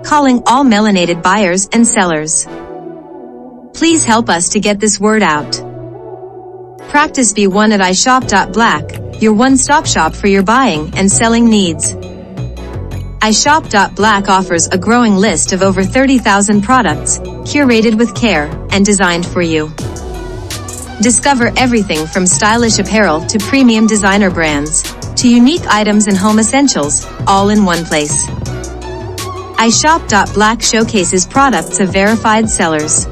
calling all melanated buyers and sellers. Please help us to get this word out. Practice B1 at iShop.black, your one-stop shop for your buying and selling needs. iShop.black offers a growing list of over 30,000 products, curated with care and designed for you. Discover everything from stylish apparel to premium designer brands, to unique items and home essentials, all in one place. iShop.black showcases products of verified sellers.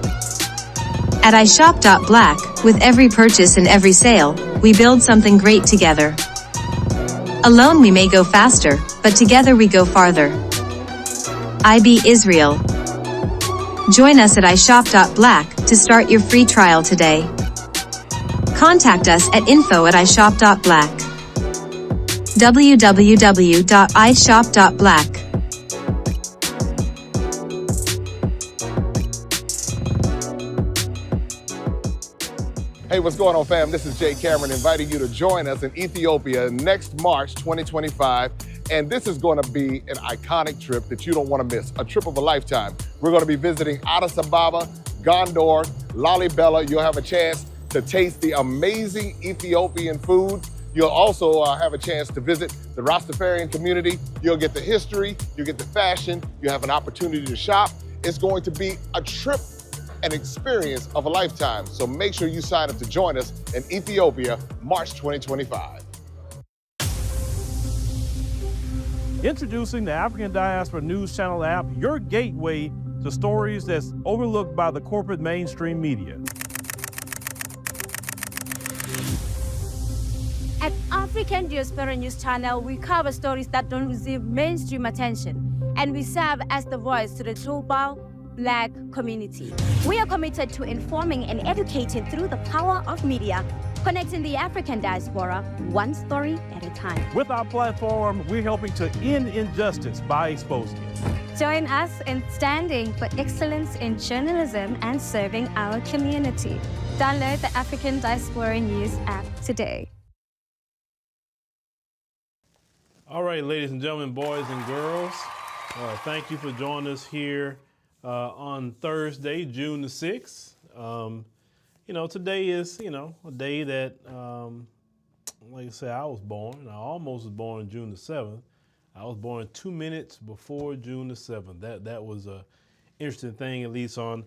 At iShop.black, with every purchase and every sale, we build something great together. Alone we may go faster, but together we go farther. IB Israel. Join us at iShop.black to start your free trial today. Contact us at info@ishop.black. www.ishop.black. Hey, what's going on, fam? This is Jay Cameron inviting you to join us in Ethiopia next March 2025. And this is going to be an iconic trip that you don't want to miss, a trip of a lifetime. We're going to be visiting Addis Ababa, Gondor, Lalibela. You'll have a chance to taste the amazing Ethiopian food. You'll also have a chance to visit the Rastafarian community. You'll get the history, you'll get the fashion, you'll have an opportunity to shop. It's going to be a trip, an experience of a lifetime. So make sure you sign up to join us in Ethiopia, March 2025. Introducing the African Diaspora News Channel app, your gateway to stories that's overlooked by the corporate mainstream media. At African Diaspora News Channel, we cover stories that don't receive mainstream attention, and we serve as the voice to the global Black community. We are committed to informing and educating through the power of media, connecting the African diaspora one story at a time. With our platform, we're helping to end injustice by exposing it. Join us in standing for excellence in journalism and serving our community. Download the African Diaspora News app today. All right, ladies and gentlemen, boys and girls, thank you for joining us here on Thursday, June the 6th. Today is, a day that, like I said, I was born. I almost was born on June the 7th. I was born 2 minutes before June the 7th. That was a interesting thing, at least on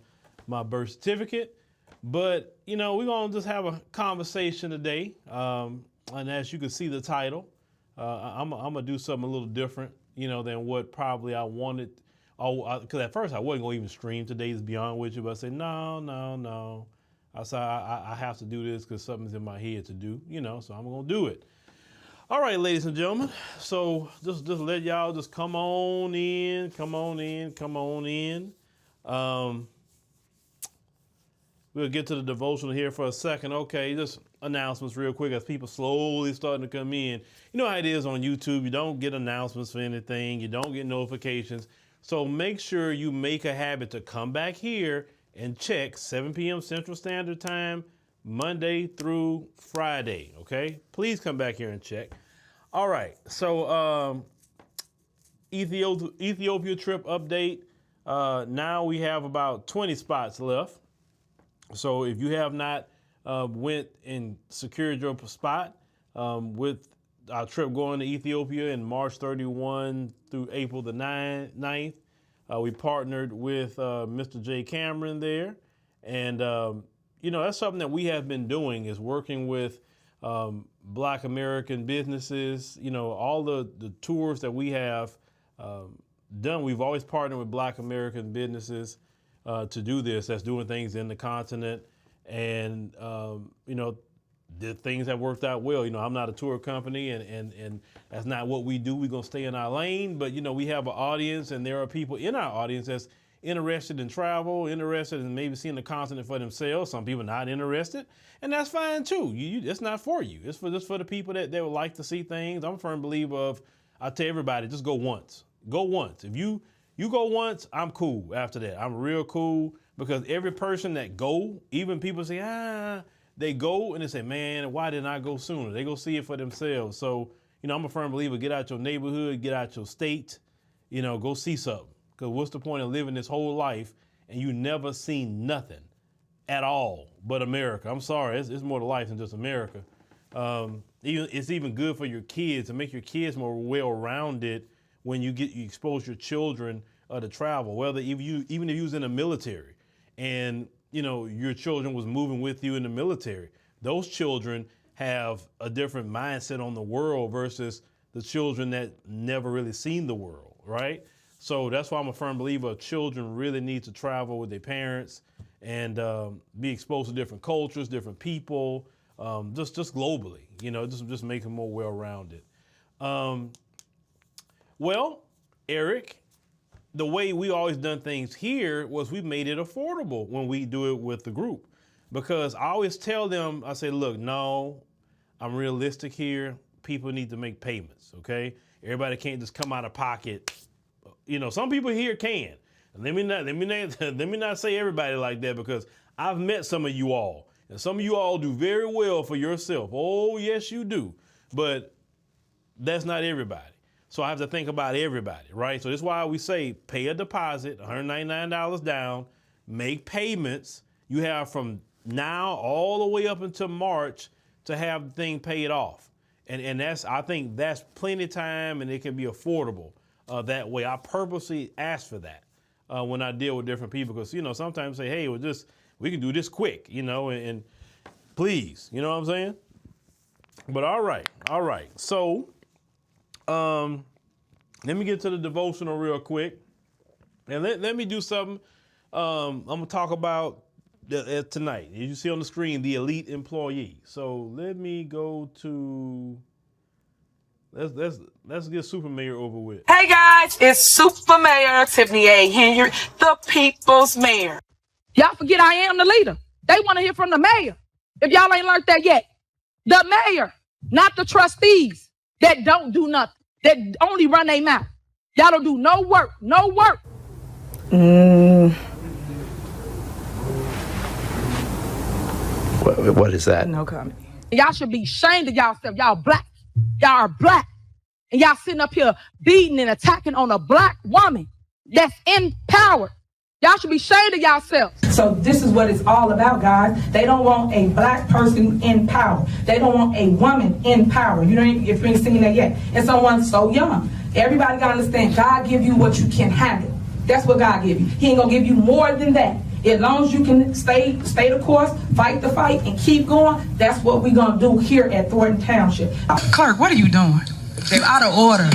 my birth certificate. But, we're going to just have a conversation today. And as you can see the title, I'm going to do something a little different, than what probably I wanted. Because at first I wasn't going to even stream today's Beyond with you, but I said, no. I said, I have to do this because something's in my head to do, so I'm going to do it. All right, ladies and gentlemen. So just let y'all just come on in. We'll get to the devotional here for a second. Okay, just announcements real quick as people slowly starting to come in. You know how it is on YouTube. You don't get announcements for anything. You don't get notifications. So make sure you make a habit to come back here and check 7 p.m. Central Standard Time, Monday through Friday, okay? Please come back here and check. All right, so Ethiopia trip update. Now we have about 20 spots left. So if you have not went and secured your spot with our trip going to Ethiopia in March 31 through April the 9th, we partnered with Mr. Jay Cameron there. And, that's something that we have been doing is working with Black American businesses. All the tours that we have done, we've always partnered with Black American businesses to do this. That's doing things in the continent. And, the things that worked out well. I'm not a tour company and that's not what we do. We're going to stay in our lane. But, we have an audience and there are people in our audience that's interested in travel, interested in maybe seeing the continent for themselves. Some people not interested. And that's fine, too. It's not for you. It's just for the people that would like to see things. I'm a firm believer of, I tell everybody, just go once. Go once. If you go once, I'm cool after that. I'm real cool because every person that go, even people say, they go and they say, man, why didn't I go sooner? They go see it for themselves. So, I'm a firm believer, get out your neighborhood, get out your state, go see something. Because what's the point of living this whole life and you never seen nothing at all but America? I'm sorry, it's more to life than just America. It's even good for your kids to make your kids more well-rounded when you expose your children to travel. Whether even if you was in the military and your children was moving with you in the military, those children have a different mindset on the world versus the children that never really seen the world, right? So that's why I'm a firm believer children really need to travel with their parents and be exposed to different cultures, different people, just globally, just make them more well-rounded. Well, Eric, the way we always done things here was we made it affordable when we do it with the group. Because I always tell them, I say, look, no, I'm realistic here. People need to make payments, okay? Everybody can't just come out of pocket. Some people here can. Let me not say everybody like that, because I've met some of you all, and some of you all do very well for yourself. Oh, yes, you do. But that's not everybody. So I have to think about everybody, right? So that's why we say pay a deposit, $199 down, make payments. You have from now all the way up until March to have the thing paid off. And I think that's plenty of time, and it can be affordable that way. I purposely ask for that when I deal with different people, because, sometimes say, hey, we can do this quick, and please, you know what I'm saying? But all right. So let me get to the devotional real quick. And let me do something I'm going to talk about tonight. As you see on the screen, the elite employee. So let me go to, let's get Super Mayor over with. Hey guys, it's Super Mayor Tiffany A. Henry, the people's mayor. Y'all forget I am the leader. They want to hear from the mayor. If y'all ain't learned that yet, the mayor, not the trustees that don't do nothing, that only run their mouth. Y'all don't do no work. What is that? No comment. Y'all should be ashamed of yourself. Y'all black. Y'all are black. And y'all sitting up here beating and attacking on a black woman that's in power. Y'all should be ashamed of yourselves. So this is what it's all about, guys. They don't want a black person in power. They don't want a woman in power. If you ain't seen that yet. And someone so young. Everybody gotta understand, God give you what you can handle. That's what God give you. He ain't gonna give you more than that. As long as you can stay the course, fight the fight, and keep going, that's what we're gonna do here at Thornton Township. Clerk, what are you doing? You out of order.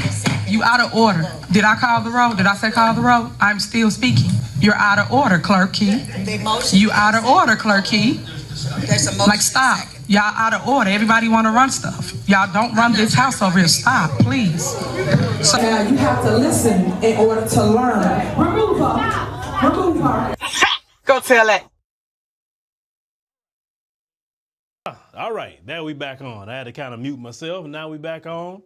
You out of order. Did I call the roll? Did I say call the roll? I'm still speaking. You're out of order, Clerk Key. You out of order, Clerk Key. Like, stop. Y'all out of order. Everybody want to run stuff. Y'all don't run this house over here. Stop, please. So now you have to listen in order to learn. Remove her. Go tell that. All right, now we back on. I had to kind of mute myself, and now we back on.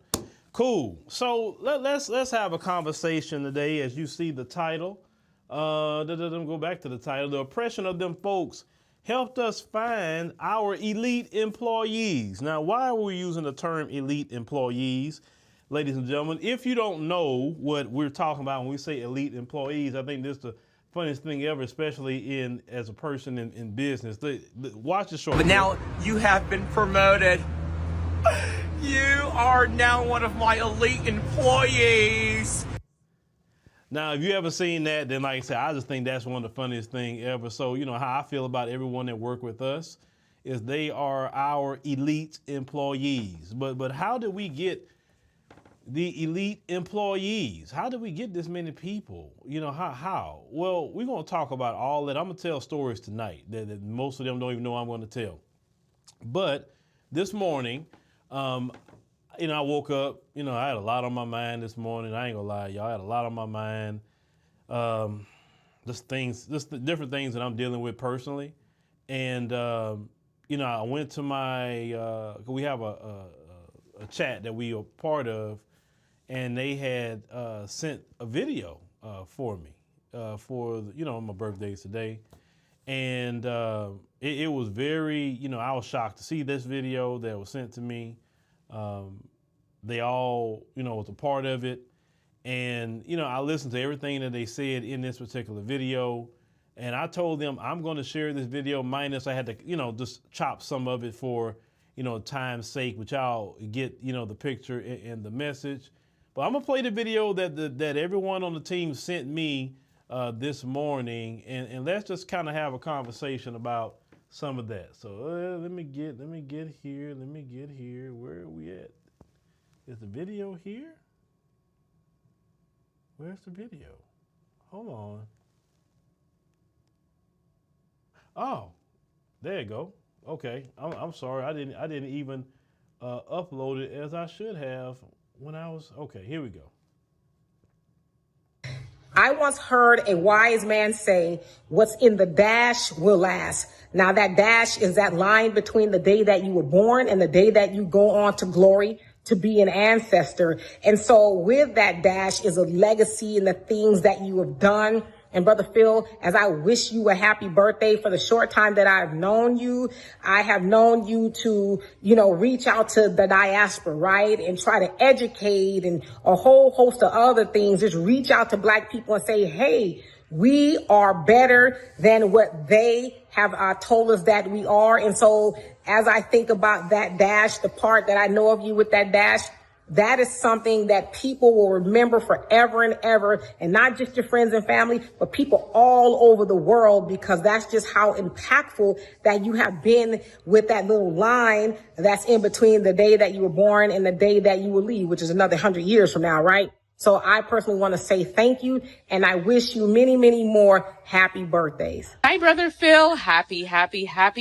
Cool. So let's have a conversation today. As you see the title, go back to the title. The oppression of them folks helped us find our elite employees. Now, why are we using the term elite employees, ladies and gentlemen? If you don't know what we're talking about when we say elite employees, I think this is the funniest thing ever, especially as a person in business. Watch the show. But now you have been promoted. You are now one of my elite employees. Now, if you ever seen that, then like I said, I just think that's one of the funniest things ever. So, how I feel about everyone that work with us is they are our elite employees. But how did we get the elite employees? How did we get this many people? How? Well, we're going to talk about all that. I'm going to tell stories tonight that most of them don't even know I'm going to tell. But this morning, I woke up, I had a lot on my mind this morning. I ain't gonna lie, y'all, I had a lot on my mind. Just the different things that I'm dealing with personally. And, I went to we have a chat that we are part of, and they had sent a video for me for, my birthday today. And it was very, I was shocked to see this video that was sent to me. They all, was a part of it. And, you know, I listened to everything that they said in this particular video. And I told them I'm going to share this video minus I had to, you know, just chop some of it for, you know, time's sake, which y'all get, you know, the picture and the message. But I'm going to play the video that everyone on the team sent me this morning. And let's just kind of have a conversation about some of that. So let me get here. Where are we at? Is the video here? Where's the video? Hold on. Oh, there you go. Okay, I'm sorry. I didn't even upload it as I should have when I was. Okay, here we go. I once heard a wise man say, "What's in the dash will last." Now that dash is that line between the day that you were born and the day that you go on to glory, to be an ancestor. And so with that dash is a legacy and the things that you have done. And Brother Phil, as I wish you a happy birthday, for the short time that I've known you, I have known you to, you know, reach out to the diaspora, right? And try to educate and a whole host of other things. Just reach out to Black people and say, hey, we are better than what they have told us that we are. And so as I think about that dash, the part that I know of you with that dash, that is something that people will remember forever and ever, and not just your friends and family, but people all over the world, because that's just how impactful that you have been with that little line that's in between the day that you were born and the day that you will leave, which is another 100 years from now, right? So I personally want to say thank you, and I wish you many, many more happy birthdays. Hi, Brother Phil. Happy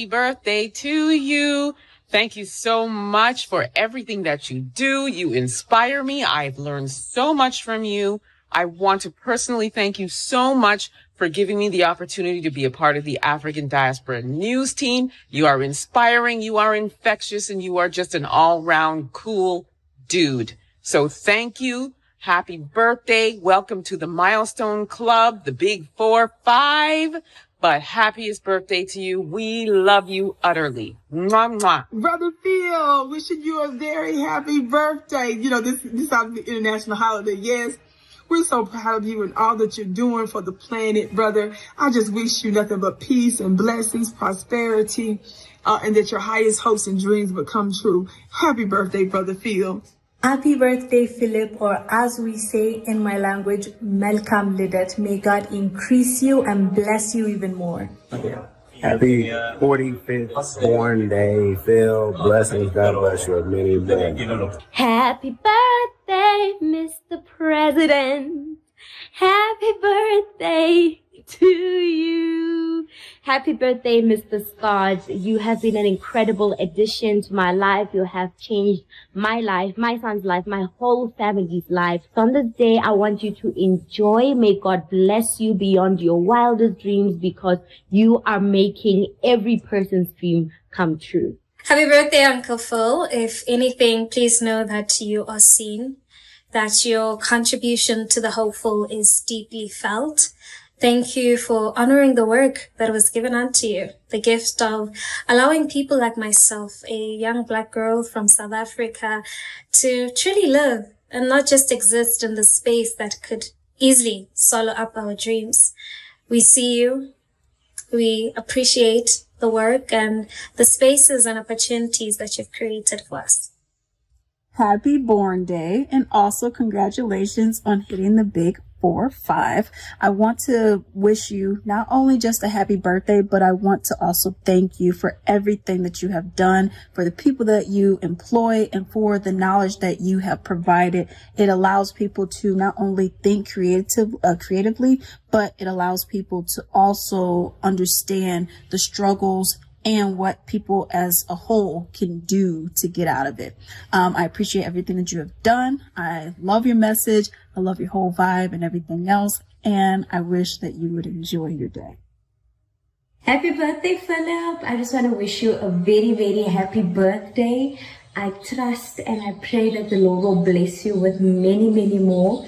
birthday to you. Thank you so much for everything that you do. You inspire me. I've learned so much from you. I want to personally thank you so much for giving me the opportunity to be a part of the African Diaspora News team. You are inspiring, you are infectious, and you are just an all-round cool dude. So thank you. Happy birthday. Welcome to the Milestone Club, the Big 4-5. But happiest birthday to you. We love you utterly. Mwah, mwah. Brother Phil, wishing you a very happy birthday. You know, this is the international holiday. Yes, we're so proud of you and all that you're doing for the planet, brother. I just wish you nothing but peace and blessings, prosperity, and that your highest hopes and dreams would come true. Happy birthday, Brother Phil. Happy birthday, Philip, or as we say in my language, Melkam Lidet. May God increase you and bless you even more. Happy 45th born day, Phil. Blessings. God bless you. Many more. Happy birthday, Mr. President. Happy birthday to you. Happy birthday, Mr. Scott. You have been an incredible addition to my life. You have changed my life, my son's life, my whole family's life. So on this day, I want you to enjoy. May God bless you beyond your wildest dreams, because you are making every person's dream come true. Happy birthday, Uncle Phil. If anything, please know that you are seen, that your contribution to the hopeful is deeply felt. Thank you for honoring the work that was given unto you, the gift of allowing people like myself, a young Black girl from South Africa, to truly live and not just exist in the space that could easily swallow up our dreams. We see you. We appreciate the work and the spaces and opportunities that you've created for us. Happy Born Day, and also congratulations on hitting the big 4-5. I want to wish you not only just a happy birthday, but I want to also thank you for everything that you have done, for the people that you employ, and for the knowledge that you have provided. It allows people to not only think creatively, but it allows people to also understand the struggles and what people as a whole can do to get out of it. I appreciate everything that you have done. I love your message. I love your whole vibe and everything else. And I wish that you would enjoy your day. Happy birthday, Philip. I just want to wish you a very, very happy birthday. I trust and I pray that the Lord will bless you with many, many more.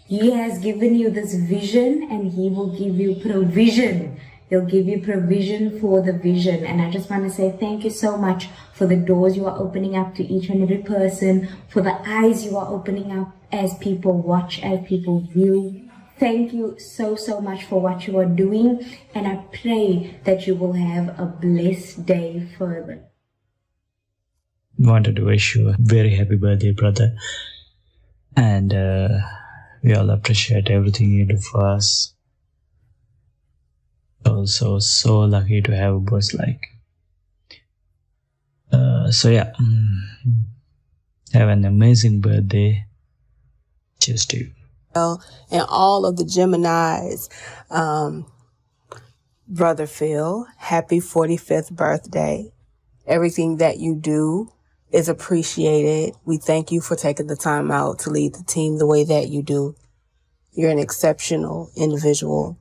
He has given you this vision, and He will give you provision. He'll give you provision for the vision. And I just want to say thank you so much for the doors you are opening up to each and every person, for the eyes you are opening up as people watch, as people view. Thank you so, so much for what you are doing, and I pray that you will have a blessed day further. Wanted to wish you a very happy birthday, brother. And we all appreciate everything you do for us. Also, so lucky to have a boss like. So yeah, have an amazing birthday. Cheers to you. And all of the Geminis, Brother Phil, happy 45th birthday. Everything that you do is appreciated. We thank you for taking the time out to lead the team the way that you do. You're an exceptional individual,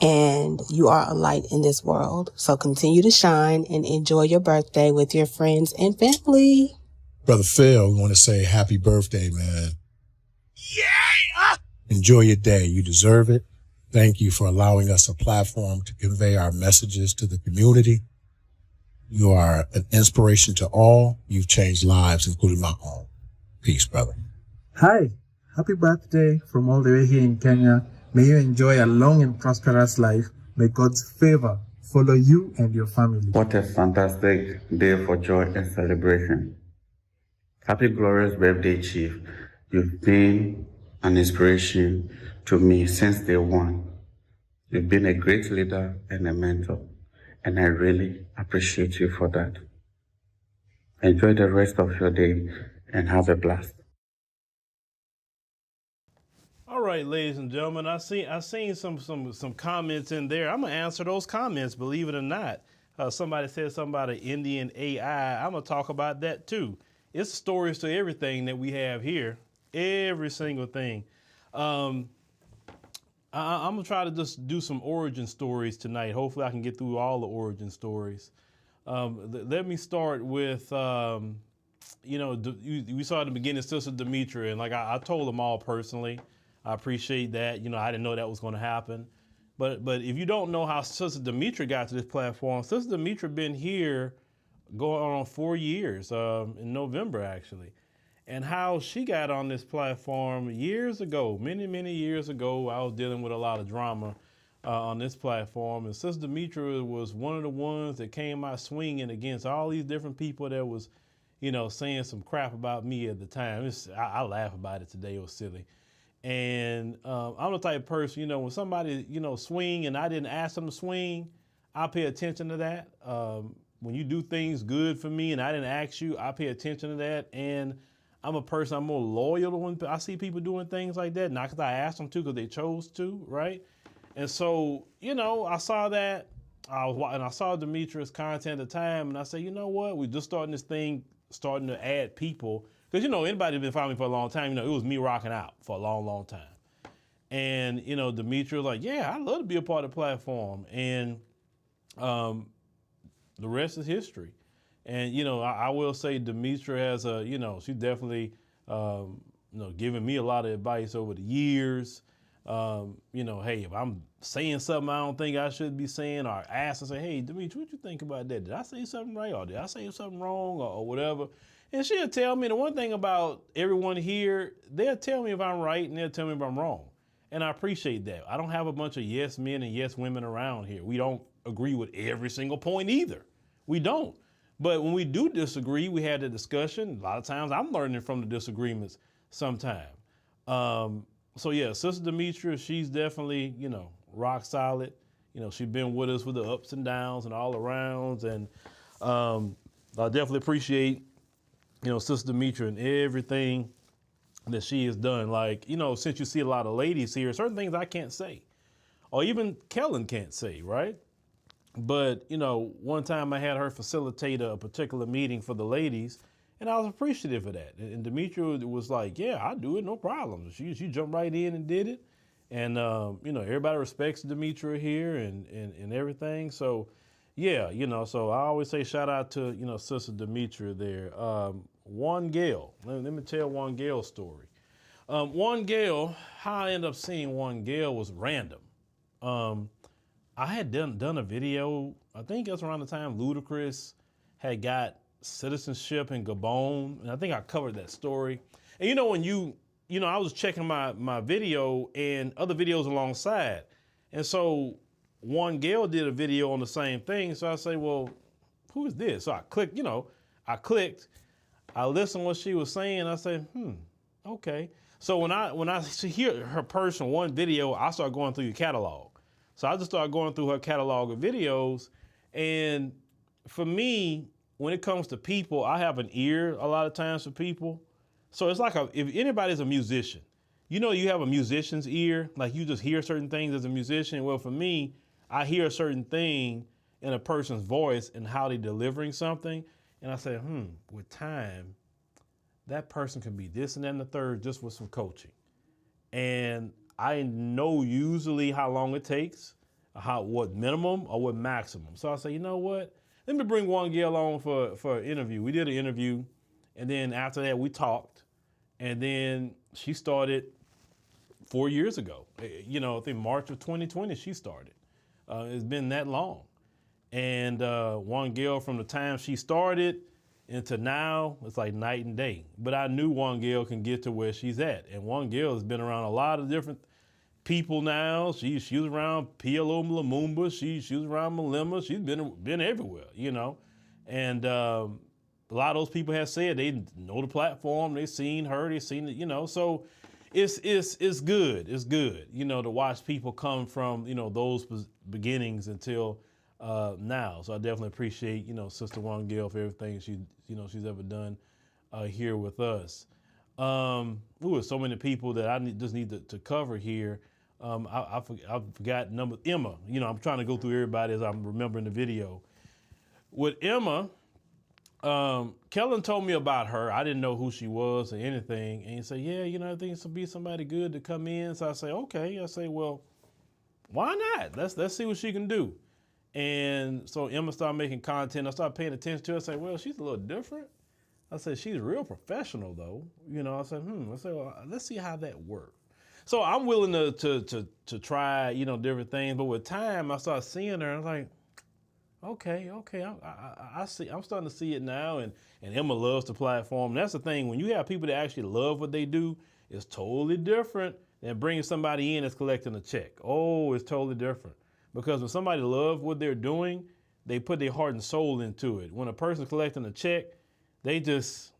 and you are a light in this world. So continue to shine and enjoy your birthday with your friends and family. Brother Phil, we want to say happy birthday, man. Yeah! Enjoy your day. You deserve it. Thank you for allowing us a platform to convey our messages to the community. You are an inspiration to all. You've changed lives, including my own. Peace, brother. Hi, happy birthday from all the way here in Kenya. May you enjoy a long and prosperous life. May God's favor follow you and your family. What a fantastic day for joy and celebration. Happy glorious birthday, Chief. You've been an inspiration to me since day one. You've been a great leader and a mentor, and I really appreciate you for that. Enjoy the rest of your day and have a blast. All right, ladies and gentlemen, I seen some comments in there. I'm gonna answer those comments, believe it or not. Somebody said something about an Indian AI. I'm gonna talk about that too. It's stories to everything that we have here, every single thing. I'm gonna try to just do some origin stories tonight. Hopefully I can get through all the origin stories. Let me start with, we saw at the beginning Sister Demetra, and like I told them all personally. I appreciate that. I didn't know that was gonna happen. But if you don't know how Sister Demetra got to this platform, Sister Demetra been here going on 4 years, in November actually. And how she got on this platform years ago, many, many years ago, I was dealing with a lot of drama on this platform. And Sister Demetra was one of the ones that came out swinging against all these different people that was, saying some crap about me at the time. I laugh about it today, it was silly. And I'm the type of person, when somebody, swing and I didn't ask them to swing, I pay attention to that. When you do things good for me and I didn't ask you, I pay attention to that. And I'm a person, I'm more loyal to when I see people doing things like that, not because I asked them to, because they chose to, right? And so, I saw that, and I saw Demetra's content at the time, and I said, you know what? We're just starting this thing, starting to add people. Because, anybody who's been following me for a long time, it was me rocking out for a long, long time. And, Demetra was like, yeah, I'd love to be a part of the platform. And the rest is history. And, I will say Demetra has she's definitely, given me a lot of advice over the years. Hey, if I'm saying something I don't think I should be saying, or ask and say, hey, Demetra, what you think about that? Did I say something right? Or did I say something wrong or whatever? And she'll tell me. The one thing about everyone here, they'll tell me if I'm right and they'll tell me if I'm wrong. And I appreciate that. I don't have a bunch of yes men and yes women around here. We don't agree with every single point either. We don't. But when we do disagree, we had a discussion. A lot of times I'm learning from the disagreements sometime. So yeah, Sister Demetra, she's definitely, rock solid. She's been with us with the ups and downs and all arounds. And I definitely appreciate, Sister Demetra and everything that she has done. Like, since you see a lot of ladies here, certain things I can't say, or even Kellen can't say, right? But, one time I had her facilitate a particular meeting for the ladies, and I was appreciative of that. And Demetra was like, yeah, I'll do it, no problem. She jumped right in and did it. And, everybody respects Demetra here and everything. So, yeah, so I always say shout out to, Sister Demetra there. One Gale, let me tell One Gale's story. One Gale, how I ended up seeing One Gale was random. I had done a video, I think that's around the time Ludacris had got citizenship in Gabon, and I think I covered that story. And when you I was checking my video and other videos alongside. And so one gal did a video on the same thing. So I say, well, who is this? So I clicked, I listened to what she was saying. I said, okay. So when I hear her personal one video, I start going through your catalog. So I just started going through her catalog of videos. And for me, when it comes to people, I have an ear a lot of times for people. So it's like if anybody's a musician, you have a musician's ear, like you just hear certain things as a musician. Well, for me, I hear a certain thing in a person's voice and how they're delivering something. And I say, with time, that person can be this and that and the third just with some coaching. And I know usually how long it takes, what minimum or what maximum. So I say, you know what? Let me bring one girl on for an interview. We did an interview, and then after that we talked, and then she started 4 years ago. I think March of 2020 she started. It's been that long. And one girl, from the time she started into now, it's like night and day. But I knew one girl can get to where she's at. And one girl has been around a lot of different people now. She was around PLO Lumumba. She was around Malema. She's been everywhere, And a lot of those people have said they know the platform. They've seen her. They've seen it, So it's good. It's good, to watch people come from, those beginnings until now. So I definitely appreciate, Sister One Gill for everything she's ever done here with us. There's so many people that I just need to cover here. I forgot Emma. I'm trying to go through everybody as I'm remembering the video. With Emma, Kellen told me about her. I didn't know who she was or anything. And he said, yeah, I think this will be somebody good to come in. So I say, okay. I say, well, why not? Let's see what she can do. And so Emma started making content. I started paying attention to her. I say, well, she's a little different. I said, she's real professional though. I said, I said, well, let's see how that works. So I'm willing to try, different things. But with time, I started seeing her. And I was like, okay. I see. I'm starting to see it now. And Emma loves the platform. And that's the thing. When you have people that actually love what they do, it's totally different than bringing somebody in that's collecting a check. Oh, it's totally different. Because when somebody loves what they're doing, they put their heart and soul into it. When a person's collecting a check, they just,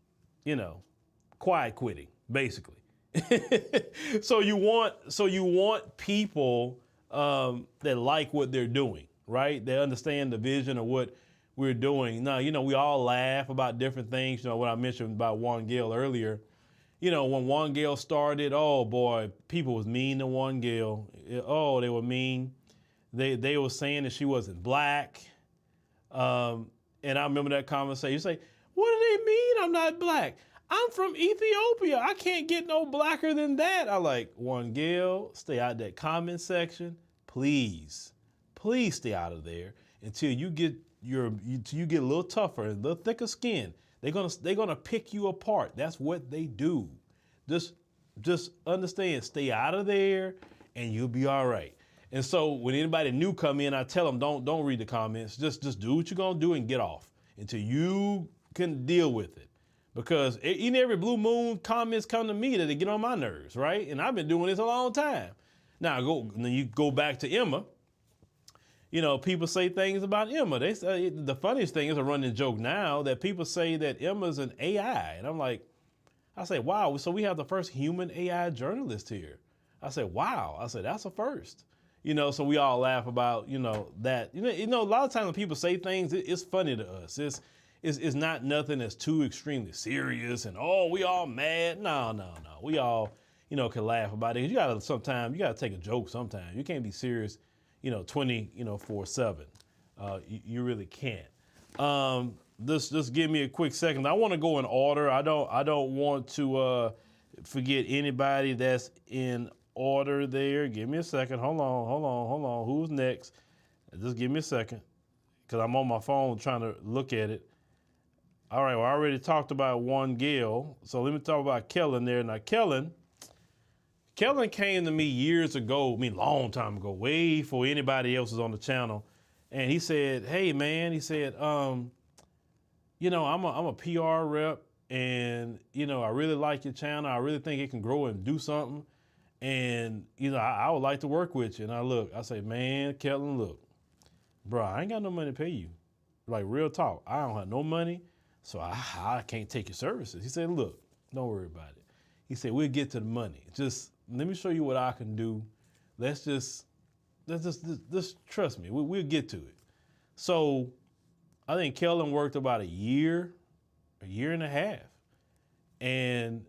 quiet quitting, basically. So you want people that like what they're doing, right? They understand the vision of what we're doing. Now, we all laugh about different things. What I mentioned about Juan Gale earlier. When Juan Gale started, oh boy, people was mean to Juan Gale. Oh, they were mean. They were saying that she wasn't black. And I remember that conversation. You say, what do they mean I'm not black? I'm from Ethiopia. I can't get no blacker than that. I like, Juan Gale, stay out that comment section. Please stay out of there until you get a little tougher, a little thicker skin. They're gonna pick you apart. That's what they do. Just understand, stay out of there and you'll be all right. And so when anybody new come in, I tell them, don't read the comments. Just do what you're gonna do and get off until you can deal with it. Because every blue moon comments come to me that they get on my nerves, right? And I've been doing this a long time. Now you go back to Emma. People say things about Emma. They say the funniest thing is a running joke now that people say that Emma's an AI, and I'm like, I say, wow. So we have the first human AI journalist here. I said, wow. I said, that's a first. So we all laugh about, that. A lot of times when people say things, it's funny to us. It's not nothing that's too extremely serious and, oh, we all mad. No. We all, can laugh about it. You gotta take a joke sometimes. You can't be serious, 4/7. You really can't. Just give me a quick second. I want to go in order. I don't want to forget anybody that's in order there. Give me a second. Hold on. Who's next? Just give me a second because I'm on my phone trying to look at it. All right, well, I already talked about Juan Gale, so let me talk about Kellen there. Now, Kellen came to me years ago, long time ago, way before anybody else was on the channel, and he said, hey, man, he said, I'm a PR rep, and I really like your channel. I really think it can grow and do something. And I would like to work with you. And I say, man, Kellen, look, bro, I ain't got no money to pay you. Like, real talk, I don't have no money, so I can't take your services. He said, look, don't worry about it. He said, we'll get to the money. Just let me show you what I can do. Let's just trust me. We'll get to it. So I think Kellen worked about a year and a half. And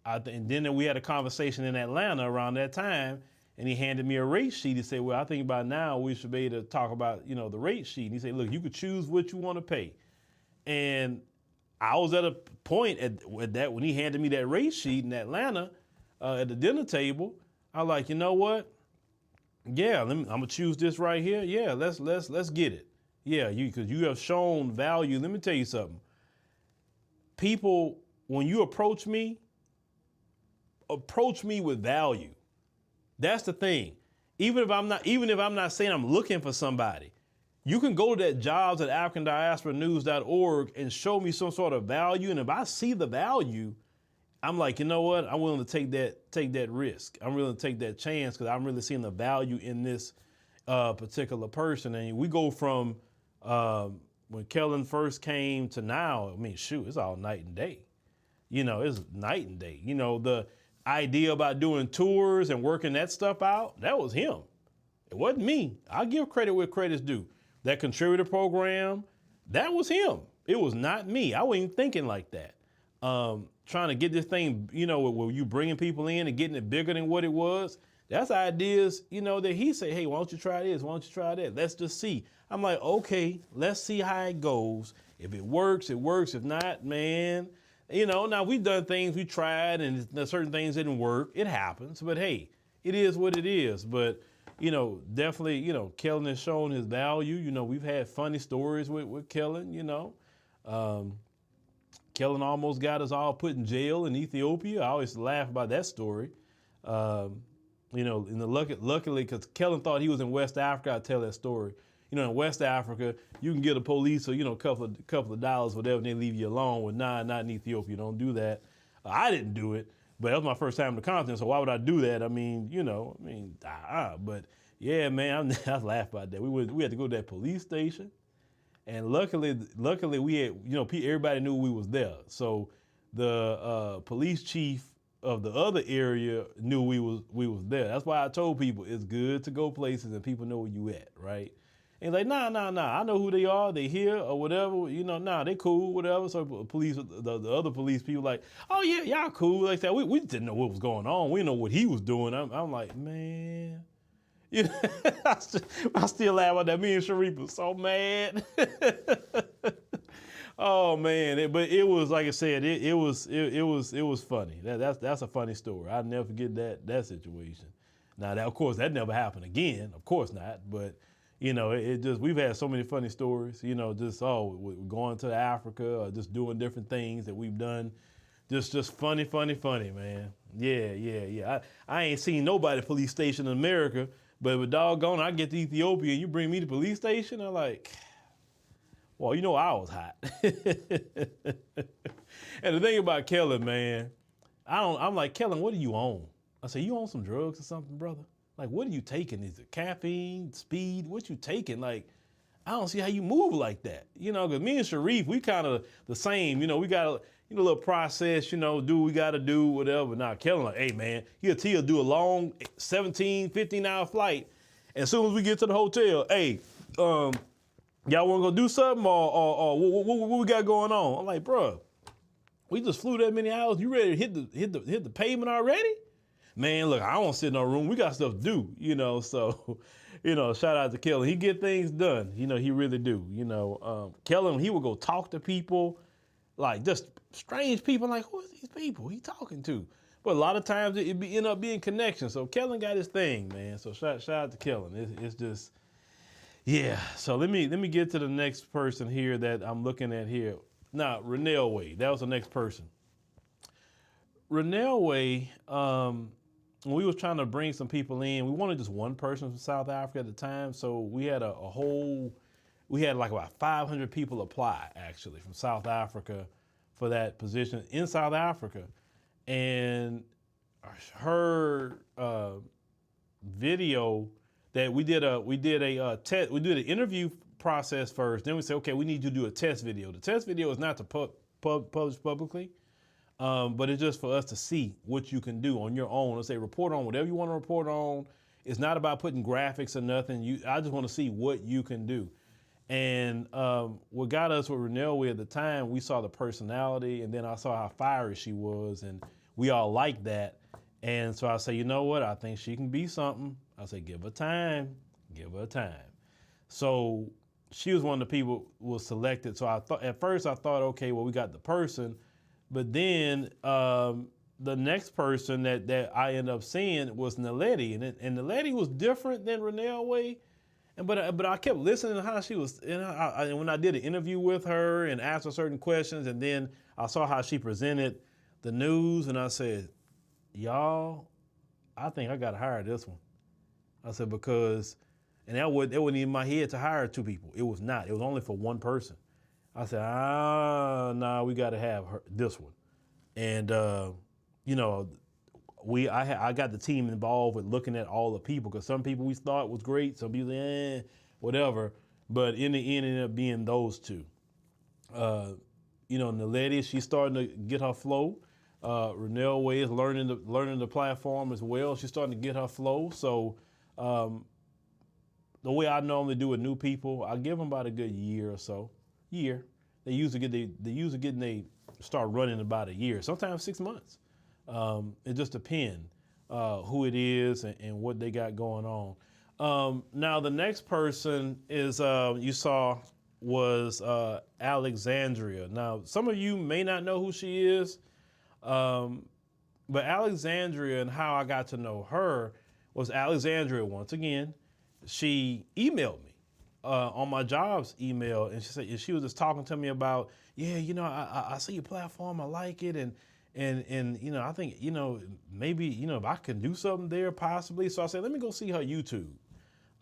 then we had a conversation in Atlanta around that time, and he handed me a rate sheet. He said, well, I think by now we should be able to talk about, the rate sheet. And he said, look, you could choose what you want to pay. And I was at a point at that when he handed me that rate sheet in Atlanta at the dinner table. I was like, you know what? Yeah, I'm gonna choose this right here. Yeah, let's get it. Yeah, because you have shown value. Let me tell you something. People, when you approach me with value. That's the thing. Even if I'm not saying I'm looking for somebody, you can go to that jobs at AfricanDiasporaNews.org and show me some sort of value. And if I see the value, I'm like, you know what? I'm willing to take that risk. I'm willing to take that chance because I'm really seeing the value in this particular person. And we go from when Kellen first came to now, I mean, shoot, it's all night and day. It's night and day. The idea about doing tours and working that stuff out, that was him. It wasn't me. I'll give credit where credit's due. That contributor program, that was him. It was not me. I wasn't even thinking like that. Trying to get this thing, where you bringing people in and getting it bigger than what it was, that's ideas, that he said, hey, why don't you try this? Why don't you try that? Let's just see. I'm like, okay, let's see how it goes. If it works, it works. If not, man, now we've done things we tried and certain things didn't work. It happens, but hey, it is what it is. But, definitely, Kellen has shown his value. We've had funny stories with Kellen, Kellen almost got us all put in jail in Ethiopia. I always laugh about that story. Luckily, because Kellen thought he was in West Africa, I tell that story. In West Africa, you can get a police or, a couple of dollars, whatever, and they leave you alone. With not in Ethiopia. Don't do that. I didn't do it, but that was my first time in the continent, so why would I do that? But yeah, man, I laugh about that. We had to go to that police station, and luckily we had, everybody knew we was there. So the police chief of the other area knew we was there. That's why I told people it's good to go places and people know where you at, right? And like, nah, I know who they are. They here or whatever. They cool, whatever. So police, the other police people like, oh yeah, y'all cool. Like that. We didn't know what was going on. We didn't know what he was doing. I'm like, man. I still laugh about that. Me and Sharif was so mad. Oh man, but it was, like I said, it was funny. That's a funny story. I'll never forget that situation. Now that, of course, that never happened again. Of course not. But it just, we've had so many funny stories. Just going to Africa or just doing different things that we've done. Just funny, man. Yeah. I ain't seen nobody police station in America, but with doggone, I get to Ethiopia and you bring me to police station, I'm like, well, I was hot. And the thing about Kellen, man, I'm like, Kellen, what do you own? I say, you own some drugs or something, brother? Like, what are you taking? Is it caffeine, speed? What you taking? Like, I don't see how you move like that. Because me and Sharif, we kind of the same. We got a little process, do what we got to do, whatever. Now, Kellen, like, hey, man, he'll do a long 17, 15-hour flight. And as soon as we get to the hotel, hey, y'all want to go do something or what we got going on? I'm like, bro, we just flew that many hours. You ready to hit the pavement already? Man, look, I don't sit in no room. We got stuff to do, So, shout out to Kellen. He get things done. He really do. Kellen, he would go talk to people, like just strange people. Like, who are these people he talking to? But a lot of times it end up being connections. So Kellen got his thing, man. So shout out to Kellen. It's just, yeah. So let me get to the next person here that I'm looking at here. Now, Renell Way. That was the next person. Renell Way, when we was trying to bring some people in, we wanted just one person from South Africa at the time. So we had we had like about 500 people apply actually from South Africa for that position in South Africa. And her video that we did an interview process first. Then we said, okay, we need you to do a test video. The test video is not to publish publicly, but it's just for us to see what you can do on your own. Let's say report on whatever you want to report on. It's not about putting graphics or nothing. I just want to see what you can do. And what got us with Renelle at the time, we saw the personality, and then I saw how fiery she was, and we all liked that. And so I say, you know what? I think she can be something. I say, give her time. So she was one of the people who was selected. So at first I thought, okay, well, we got the person. But then the next person that I ended up seeing was Naledi. And Naledi was different than Renelle Way. But I kept listening to how she was, and when I did an interview with her and asked her certain questions, and then I saw how she presented the news, and I said, y'all, I think I got to hire this one. I said, because, and it wasn't even in my head to hire two people. It was not. It was only for one person. I said, nah, we got to have this one. And, I got the team involved with looking at all the people, because some people we thought was great, some people, whatever. But in the end, it ended up being those two. Naledi, she's starting to get her flow. Renelle Way is learning the platform as well. She's starting to get her flow. So the way I normally do with new people, I give them about a good year or so. They usually start running about a year, sometimes 6 months. It just depends who it is and what they got going on. Now the next person is you saw was Alexandria. Now some of you may not know who she is, but Alexandria, and how I got to know her was Alexandria, once again, she emailed me on my jobs email, and she said she was just talking to me about, I see your platform, I like it, and I think, maybe, if I can do something there possibly. So I said, let me go see her YouTube.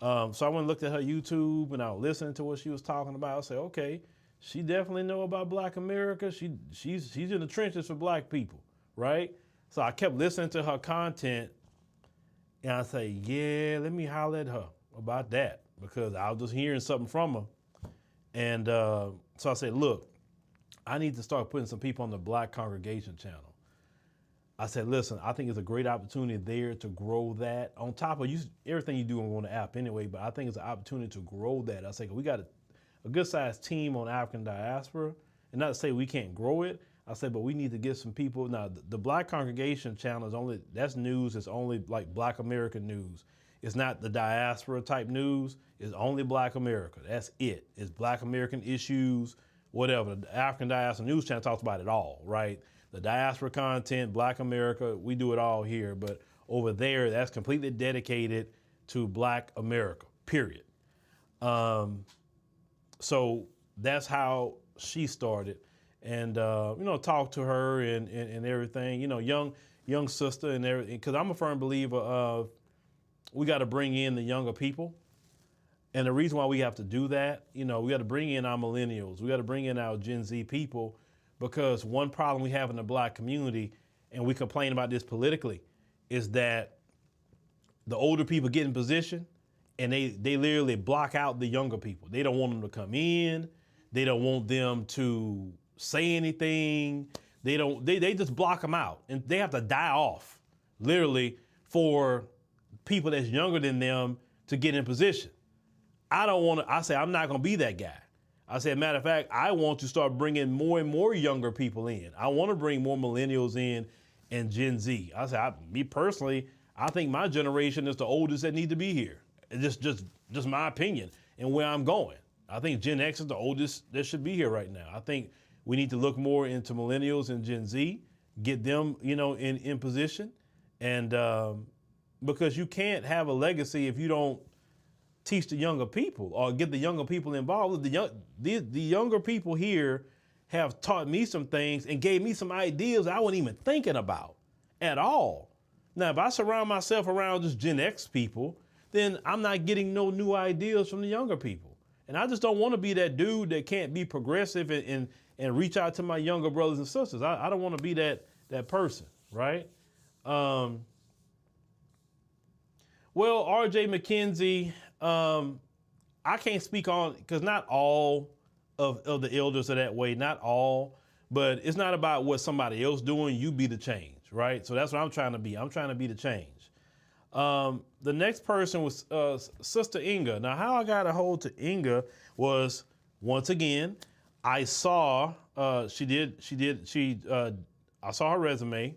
So I went and looked at her YouTube, and I was listening to what she was talking about. I said, okay, she definitely know about Black America. She's in the trenches for Black people, right? So I kept listening to her content, and I say, yeah, let me holler at her about that, because I was just hearing something from her. And so I said, look, I need to start putting some people on the Black Congregation channel. I said, listen, I think it's a great opportunity there to grow that. On top of everything you do on the app anyway, but I think it's an opportunity to grow that. I said, we got a good sized team on African Diaspora, and not to say we can't grow it. I said, but we need to get some people. Now, the Black Congregation channel that's news. It's only like Black American news. It's not the diaspora type news. It's only Black America. That's it. It's Black American issues, whatever. The African Diaspora News Channel talks about it all, right? The diaspora content, Black America, we do it all here. But over there, that's completely dedicated to Black America, period. So that's how she started. And, talk to her and everything, young sister and everything. Because I'm a firm believer of we got to bring in the younger people. And the reason why we have to do that, we got to bring in our millennials. We got to bring in our Gen Z people, because one problem we have in the Black community, and we complain about this politically, is that the older people get in position and they literally block out the younger people. They don't want them to come in. They don't want them to say anything. They just block them out, and they have to die off, literally, for people that's younger than them to get in position. I say, I'm not going to be that guy. I said, matter of fact, I want to start bringing more and more younger people in. I want to bring more millennials in and Gen Z. I said, me personally, I think my generation is the oldest that need to be here. It's just my opinion and where I'm going. I think Gen X is the oldest that should be here right now. I think we need to look more into millennials and Gen Z, get them, in position. And because you can't have a legacy if you don't teach the younger people or get the younger people involved. The younger people here have taught me some things and gave me some ideas I wasn't even thinking about at all. Now, if I surround myself around just Gen X people, then I'm not getting no new ideas from the younger people. And I just don't want to be that dude that can't be progressive and and reach out to my younger brothers and sisters. I don't want to be that person, right? Well, R.J. McKenzie, I can't speak on, because not all of the elders are that way, not all, but it's not about what somebody else doing. You be the change, right? So that's what I'm trying to be. I'm trying to be the change. The next person was Sister Inga. Now, how I got a hold to Inga was, once again, I saw I saw her resume,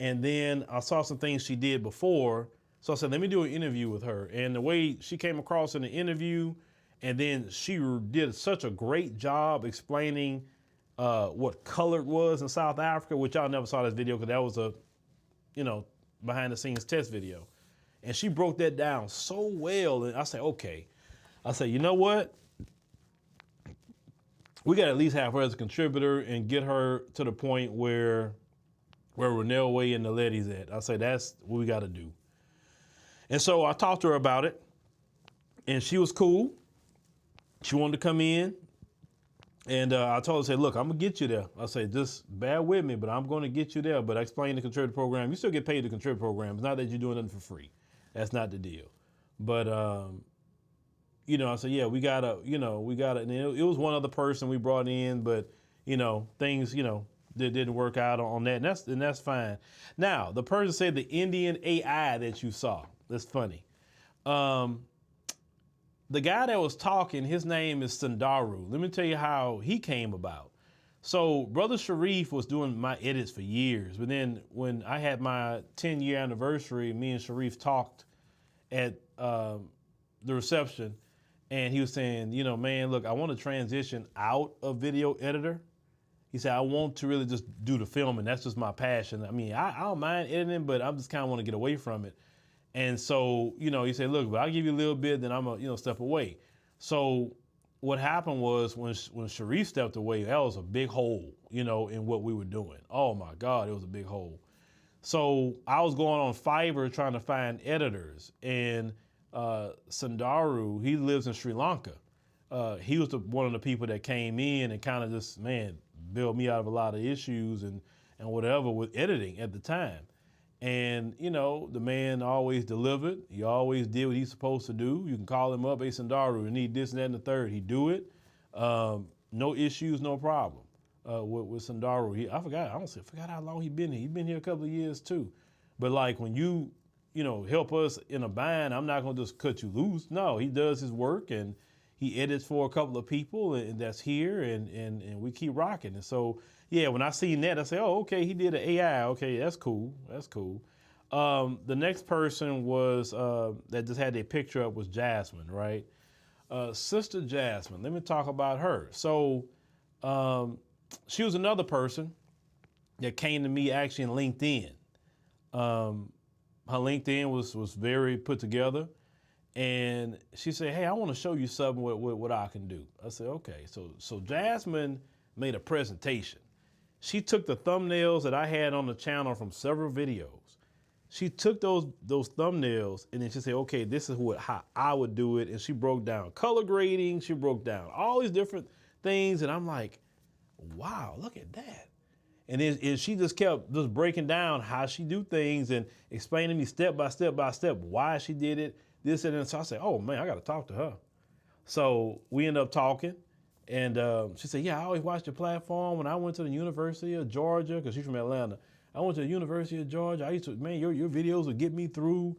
and then I saw some things she did before. So I said, let me do an interview with her. And the way she came across in the interview, and then she did such a great job explaining what colored was in South Africa, which y'all never saw this video because that was a, behind the scenes test video. And she broke that down so well. And I said, okay. I said, you know what? We got to at least have her as a contributor and get her to the point where Renell Way and the Letty's at. I said, that's what we got to do. And so I talked to her about it, and she was cool. She wanted to come in, and I told her, I said, look, I'm going to get you there. I said, just bear with me, but I'm going to get you there. But I explained the contributor program. You still get paid to contribute program. It's not that you're doing nothing for free. That's not the deal. But, I said, yeah, we got to, and it was one other person we brought in, but, things, that didn't work out on that, and that's fine. Now, the person said the Indian AI that you saw. That's funny. The guy that was talking, his name is Sundaru. Let me tell you how he came about. So Brother Sharif was doing my edits for years, but then when I had my 10-year anniversary, me and Sharif talked at the reception, and he was saying, man, look, I want to transition out of video editor. He said, I want to really just do the filming. That's just my passion. I mean, I don't mind editing, but I just kind of want to get away from it. And so, he said, look, but I'll give you a little bit, then I'm going to step away. So what happened was when Sharif stepped away, that was a big hole, in what we were doing. Oh my God, it was a big hole. So I was going on Fiverr trying to find editors, and Sundaru, he lives in Sri Lanka. He was one of the people that came in and kind of just, bailed me out of a lot of issues and whatever with editing at the time. And, the man always delivered. He always did what he's supposed to do. You can call him up, hey, Sundaru, you need this and that and the third. He'd do it. No issues, no problem with Sundaru. I forgot how long he'd been here. He'd been here a couple of years too. But like when you help us in a bind, I'm not going to just cut you loose. No, he does his work and he edits for a couple of people and that's here and we keep rocking. And so, yeah, when I seen that, I say, oh, okay, he did an AI. Okay, that's cool. That's cool. The next person was that just had their picture up was Jasmine, right? Sister Jasmine. Let me talk about her. So she was another person that came to me actually in LinkedIn. Her LinkedIn was very put together. And she said, hey, I want to show you something what I can do. I said, okay. So Jasmine made a presentation. She took the thumbnails that I had on the channel from several videos. She took those thumbnails and then she said, okay, this is how I would do it. And she broke down color grading. She broke down all these different things. And I'm like, wow, look at that. And then she just kept just breaking down how she do things and explaining to me step by step why she did it, this and then. So I said, oh man, I got to talk to her. So we ended up talking. And she said, yeah, I always watched your platform when I went to the University of Georgia, because she's from Atlanta. I went to the University of Georgia. I used to, man, your videos would get me through,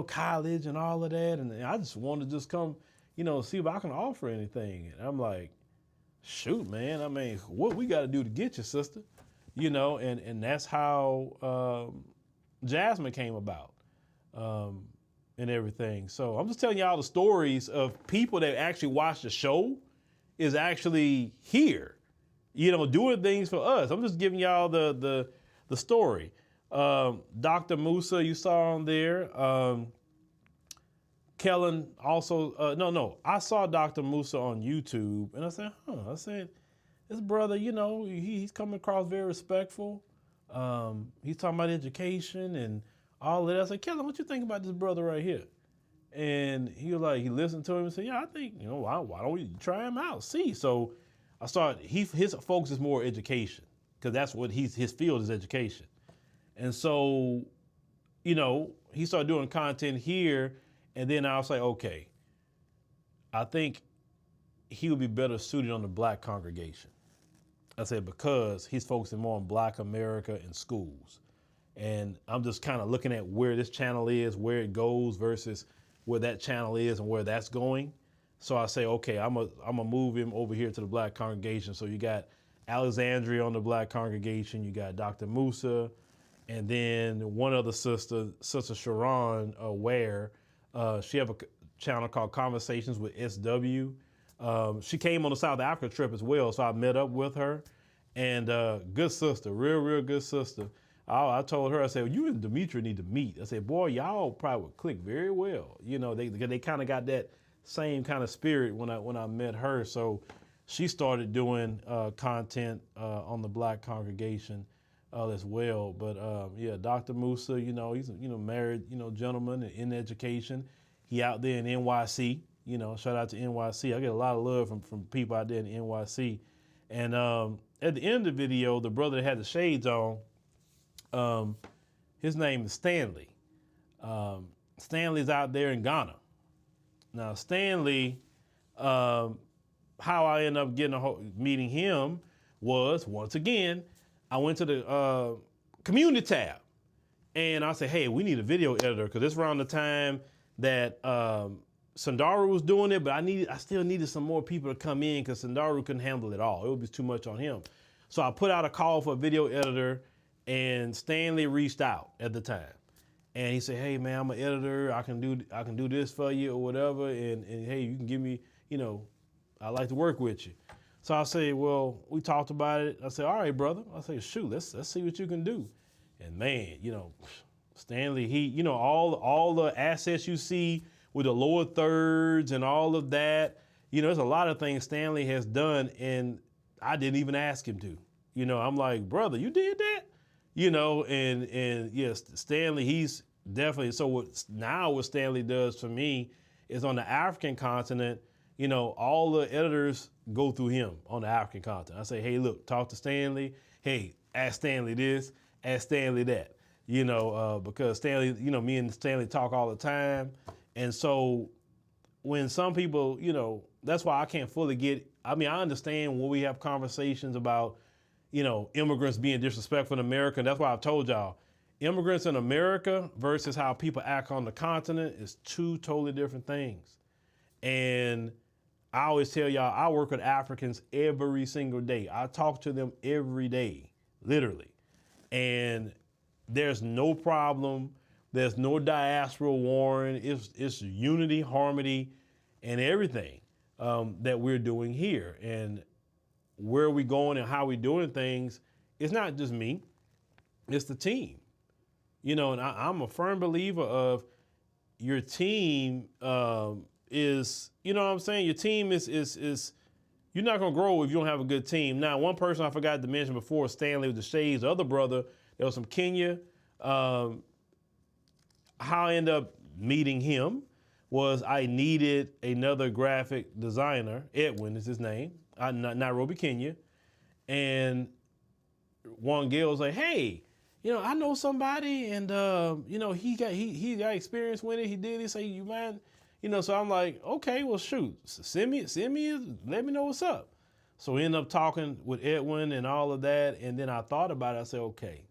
college and all of that. And I just wanted to just come, see if I can offer anything. And I'm like, shoot, man, I mean, what we got to do to get you, sister? And that's how Jasmine came about and everything. So I'm just telling y'all the stories of people that actually watch the show is actually here, doing things for us. I'm just giving y'all the story. Dr. Musa, you saw on there. Kellen also, I saw Dr. Musa on YouTube and I said, this brother, he's coming across very respectful. He's talking about education and all of that. I said, Kellen, what you think about this brother right here? And he was like, he listened to him and said, yeah, I think, why don't we try him out? See, so his focus is more education, because that's what his field is, education. And so, he started doing content here, and then I was like, okay, I think he would be better suited on the Black congregation. I said, because he's focusing more on Black America and schools. And I'm just kind of looking at where this channel is, where it goes versus where that channel is and where that's going. So I say, okay, I'm gonna move him over here to the Black congregation. So you got Alexandria on the Black congregation, you got Dr. Musa, and then one other sister, Sister Sharon Ware. She have a channel called Conversations with SW. She came on the South Africa trip as well, so I met up with her. And good sister, real good sister. I told her, I said, well, you and Demetria need to meet. I said, boy, y'all probably would click very well. They kind of got that same kind of spirit when I met her. So she started doing content on the Black congregation as well. But yeah, Dr. Musa, he's a married gentleman in education. He out there in NYC. Shout out to NYC. I get a lot of love from people out there in NYC. And at the end of the video, the brother that had the shades on, his name is Stanley. Stanley's out there in Ghana. Now, Stanley, how I ended up meeting him was, once again, I went to the community tab, and I said, hey, we need a video editor, because it's around the time that Sandaru was doing it, but I still needed some more people to come in, because Sandaru couldn't handle it all. It would be too much on him. So I put out a call for a video editor, and Stanley reached out at the time. And he said, hey man, I'm an editor. I can do this for you or whatever. And hey, you can give me, I'd like to work with you. So I say, well, we talked about it. I said, all right, brother. I say, shoot, let's see what you can do. And man, Stanley, he, all the assets you see with the lower thirds and all of that, there's a lot of things Stanley has done, and I didn't even ask him to. I'm like, brother, you did that? And yes, Stanley, he's definitely, so what Stanley does for me is on the African continent, all the editors go through him on the African continent. I say, hey, look, talk to Stanley. Hey, ask Stanley this, ask Stanley that, because Stanley, me and Stanley talk all the time. And so when some people, that's why I can't fully I understand when we have conversations about, immigrants being disrespectful in America. And that's why I've told y'all, immigrants in America versus how people act on the continent is two totally different things. And I always tell y'all, I work with Africans every single day. I talk to them every day, literally. And there's no problem. There's no diaspora warring. It's unity, harmony, and everything that we're doing here. And where we going and how we doing things, it's not just me, it's the team. And I'm a firm believer of your team is, what I'm saying? Your team is you're not gonna grow if you don't have a good team. Now, one person I forgot to mention before, Stanley with the shades, the other brother, there was from Kenya. How I ended up meeting him was I needed another graphic designer. Edwin is his name. Nairobi, Kenya. And Juan Gil was like, hey, I know somebody, and he got experience with it. He did it. Say, you mind? So I'm like, okay, well shoot, send me, let me know what's up. So we ended up talking with Edwin and all of that. And then I thought about it. I said, okay,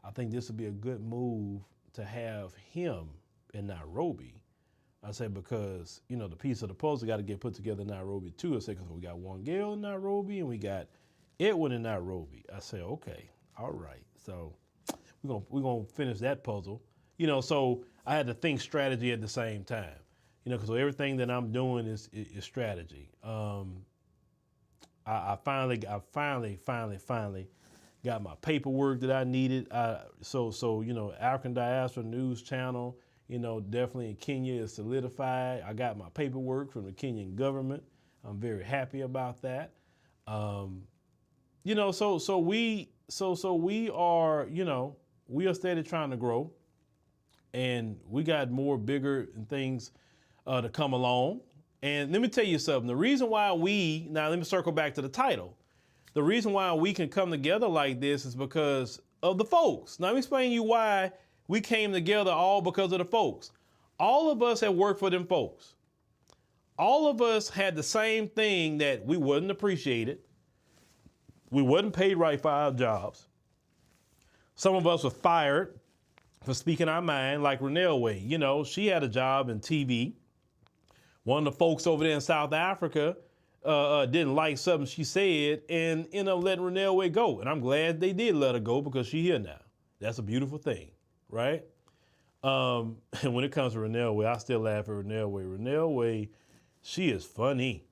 I think this would be a good move to have him in Nairobi. I said, because, the piece of the puzzle got to get put together in Nairobi too. I said, because we got Juan Gil in Nairobi and we got Edwin in Nairobi. I said, okay, all right. So we're gonna finish that puzzle. So I had to think strategy at the same time. Because everything that I'm doing is strategy. I finally got my paperwork that I needed. So African Diaspora News Channel, definitely in Kenya is solidified. I got my paperwork from the Kenyan government. I'm very happy about that. So we are, we are steady trying to grow, and we got more bigger things to come along. And let me tell you something. The reason why now let me circle back to the title. The reason why we can come together like this is because of the folks. Now let me explain to you why we came together, all because of the folks. All of us have worked for them folks. All of us had the same thing, that we wasn't appreciated. We wasn't paid right for our jobs. Some of us were fired for speaking our mind, like Renelle Way. You know, she had a job in TV. One of the folks over there in South Africa didn't like something she said and ended up letting Renelle Way go. And I'm glad they did let her go, because she's here now. That's a beautiful thing, right? And when it comes to Renelle Way, I still laugh at Renelle Way. Renelle Way, she is funny.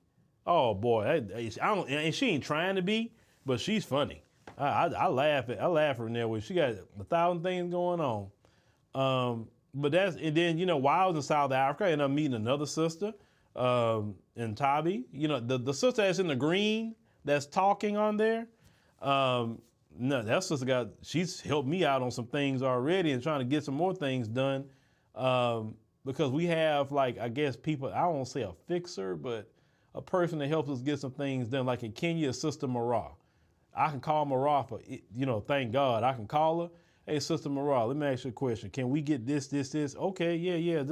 Oh boy, and she ain't trying to be, but she's funny. I laugh at Renelle Way. She got 1,000 things going on. But and then, you know, while I was in South Africa, I ended up meeting another sister, in Tabi. You know, the sister that's in the green that's talking on there. No, that sister she's helped me out on some things already and trying to get some more things done. Because we have, like, I guess people, I don't want to say a fixer, but a person that helps us get some things done. Like in Kenya, Sister Marah. I can call Marah for, you know, thank God. I can call her. Hey, Sister Marah, let me ask you a question. Can we get this? Okay, yeah,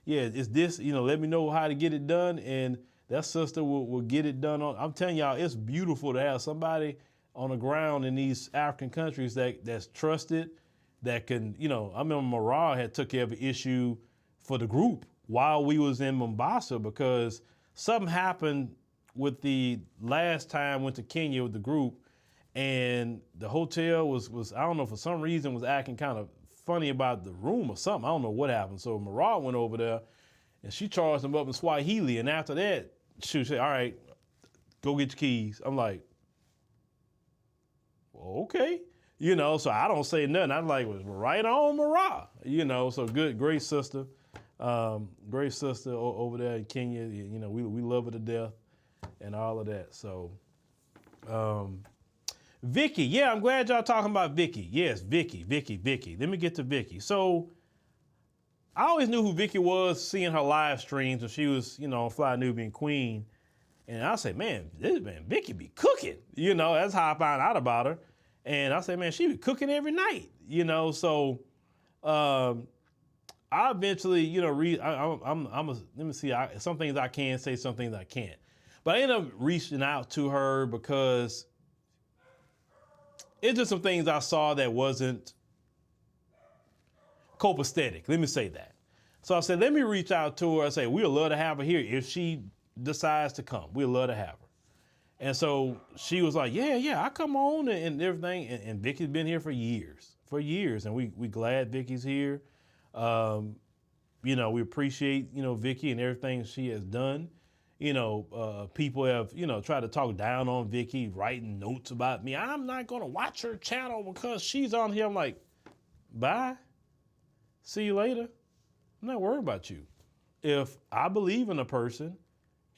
it's this, you know, let me know how to get it done. And that sister will get it done. I'm telling y'all, it's beautiful to have somebody on the ground in these African countries that's trusted, that can, you know, I remember Marah had took care of an issue for the group while we was in Mombasa, because something happened with the last time I went to Kenya with the group, and the hotel was I don't know, for some reason was acting kind of funny about the room or something. I don't know what happened. So Marah went over there and she charged them up in Swahili. And after that, she said, all right, go get your keys. I'm like, well, okay. You know, so I don't say nothing. I'm like, well, right on, Marah. You know, so good, great sister. Great sister over there in Kenya. You know, we love her to death and all of that. So, Vicky, yeah, I'm glad y'all talking about Vicky. Yes, Vicky. Let me get to Vicky. So I always knew who Vicky was, seeing her live streams when she was, you know, on Fly Nubian Queen. And I say, man, Vicky be cooking. You know, that's how I found out about her. And I say, man, she be cooking every night. You know, so I eventually, you know, let me see, some things I can say, some things I can't. But I ended up reaching out to her because it's just some things I saw that wasn't copacetic. Let me say that. So I said, let me reach out to her. I say, we'd love to have her here. If she decides to come, we'd love to have her. And so she was like, yeah, I come on and everything. And Vicky's been here for years. And we glad Vicky's here. You know, we appreciate, you know, Vicky and everything she has done. You know, people have, you know, tried to talk down on Vicky, writing notes about me. I'm not going to watch her channel because she's on here. I'm like, bye. See you later. I'm not worried about you. If I believe in a person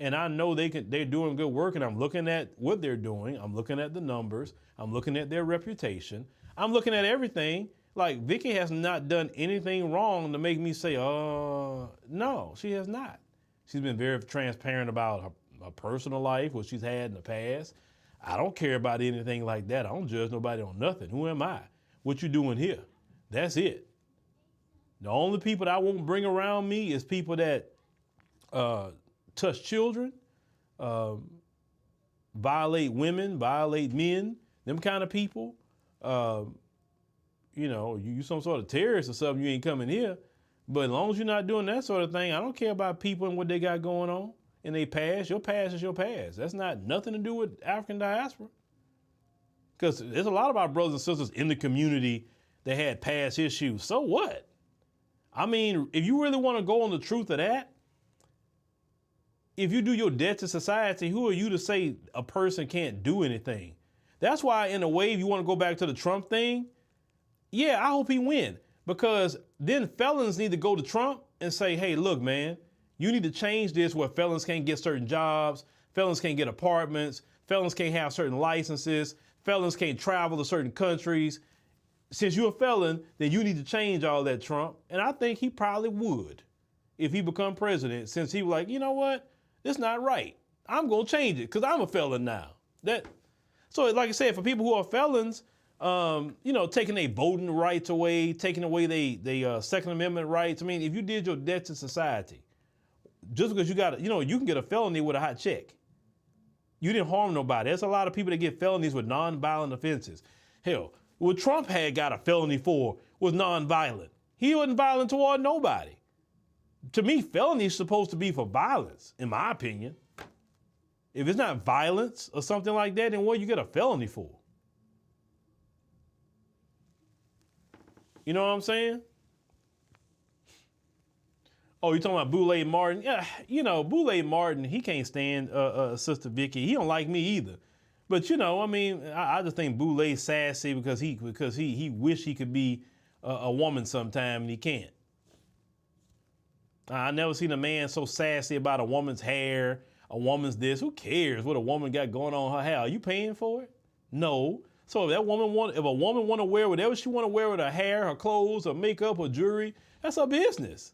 and I know they're doing good work and I'm looking at what they're doing, I'm looking at the numbers, I'm looking at their reputation, I'm looking at everything. Like, Vicky has not done anything wrong to make me say, no, she has not. She's been very transparent about her personal life, what she's had in the past. I don't care about anything like that. I don't judge nobody on nothing. Who am I? What you doing here? That's it. The only people that I won't bring around me is people that touch children, violate women, violate men, them kind of people. You know, you some sort of terrorist or something, you ain't coming here. But as long as you're not doing that sort of thing, I don't care about people and what they got going on in their past. Your past is your past. That's not nothing to do with African diaspora. Because there's a lot of our brothers and sisters in the community that had past issues. So what? I mean, if you really want to go on the truth of that, if you do your debt to society, who are you to say a person can't do anything? That's why, in a way, if you want to go back to the Trump thing, yeah, I hope he win. Because then felons need to go to Trump and say, hey, look, man, you need to change this where felons can't get certain jobs, felons can't get apartments, felons can't have certain licenses, felons can't travel to certain countries. Since you're a felon, then you need to change all that, Trump. And I think he probably would if he become president, since he was like, you know what? It's not right. I'm gonna change it because I'm a felon now. So like I said, for people who are felons, taking their voting rights away, taking away they Second Amendment rights. I mean, if you did your debt to society, just because you can get a felony with a hot check. You didn't harm nobody. There's a lot of people that get felonies with nonviolent offenses. Hell, what Trump had got a felony for was nonviolent. He wasn't violent toward nobody. To me, felony is supposed to be for violence, in my opinion. If it's not violence or something like that, then what you get a felony for? You know what I'm saying? Oh, you're talking about Boulay Martin? Yeah, Boulay Martin, he can't stand Sister Vicky. He don't like me either. But I just think Boulay's sassy because he wish he could be a woman sometime and he can't. I never seen a man so sassy about a woman's hair, a woman's this. Who cares what a woman got going on her hair? Are you paying for it? No. So if a woman want to wear whatever she want to wear with her hair, her clothes, her makeup, her jewelry, that's her business.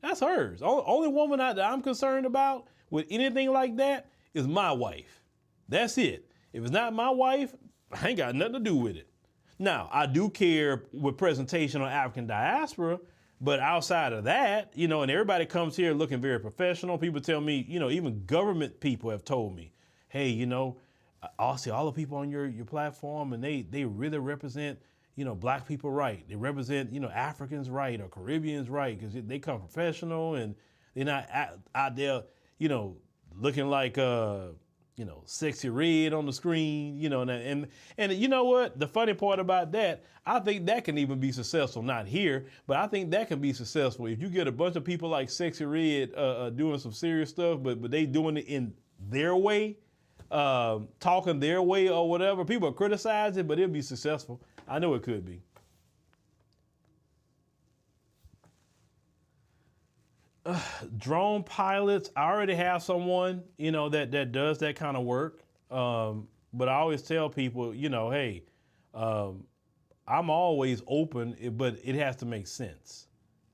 That's hers. Only woman that I'm concerned about with anything like that is my wife. That's it. If it's not my wife, I ain't got nothing to do with it. Now, I do care with presentation on African diaspora, but outside of that, and everybody comes here looking very professional. People tell me, even government people have told me, hey, I see all the people on your platform and they really represent black people right. They represent, Africans right or Caribbeans right because they come professional and they're not out there, looking like, sexy red on the screen, and you know what? The funny part about that, I think that can even be successful, not here, but I think that can be successful if you get a bunch of people like Sexy Red doing some serious stuff, but they doing it in their way, talking their way or whatever. People criticize it, but it'll be successful. I know it could be. Drone pilots, I already have someone, that does that kind of work. But I always tell people, hey, I'm always open, but it has to make sense.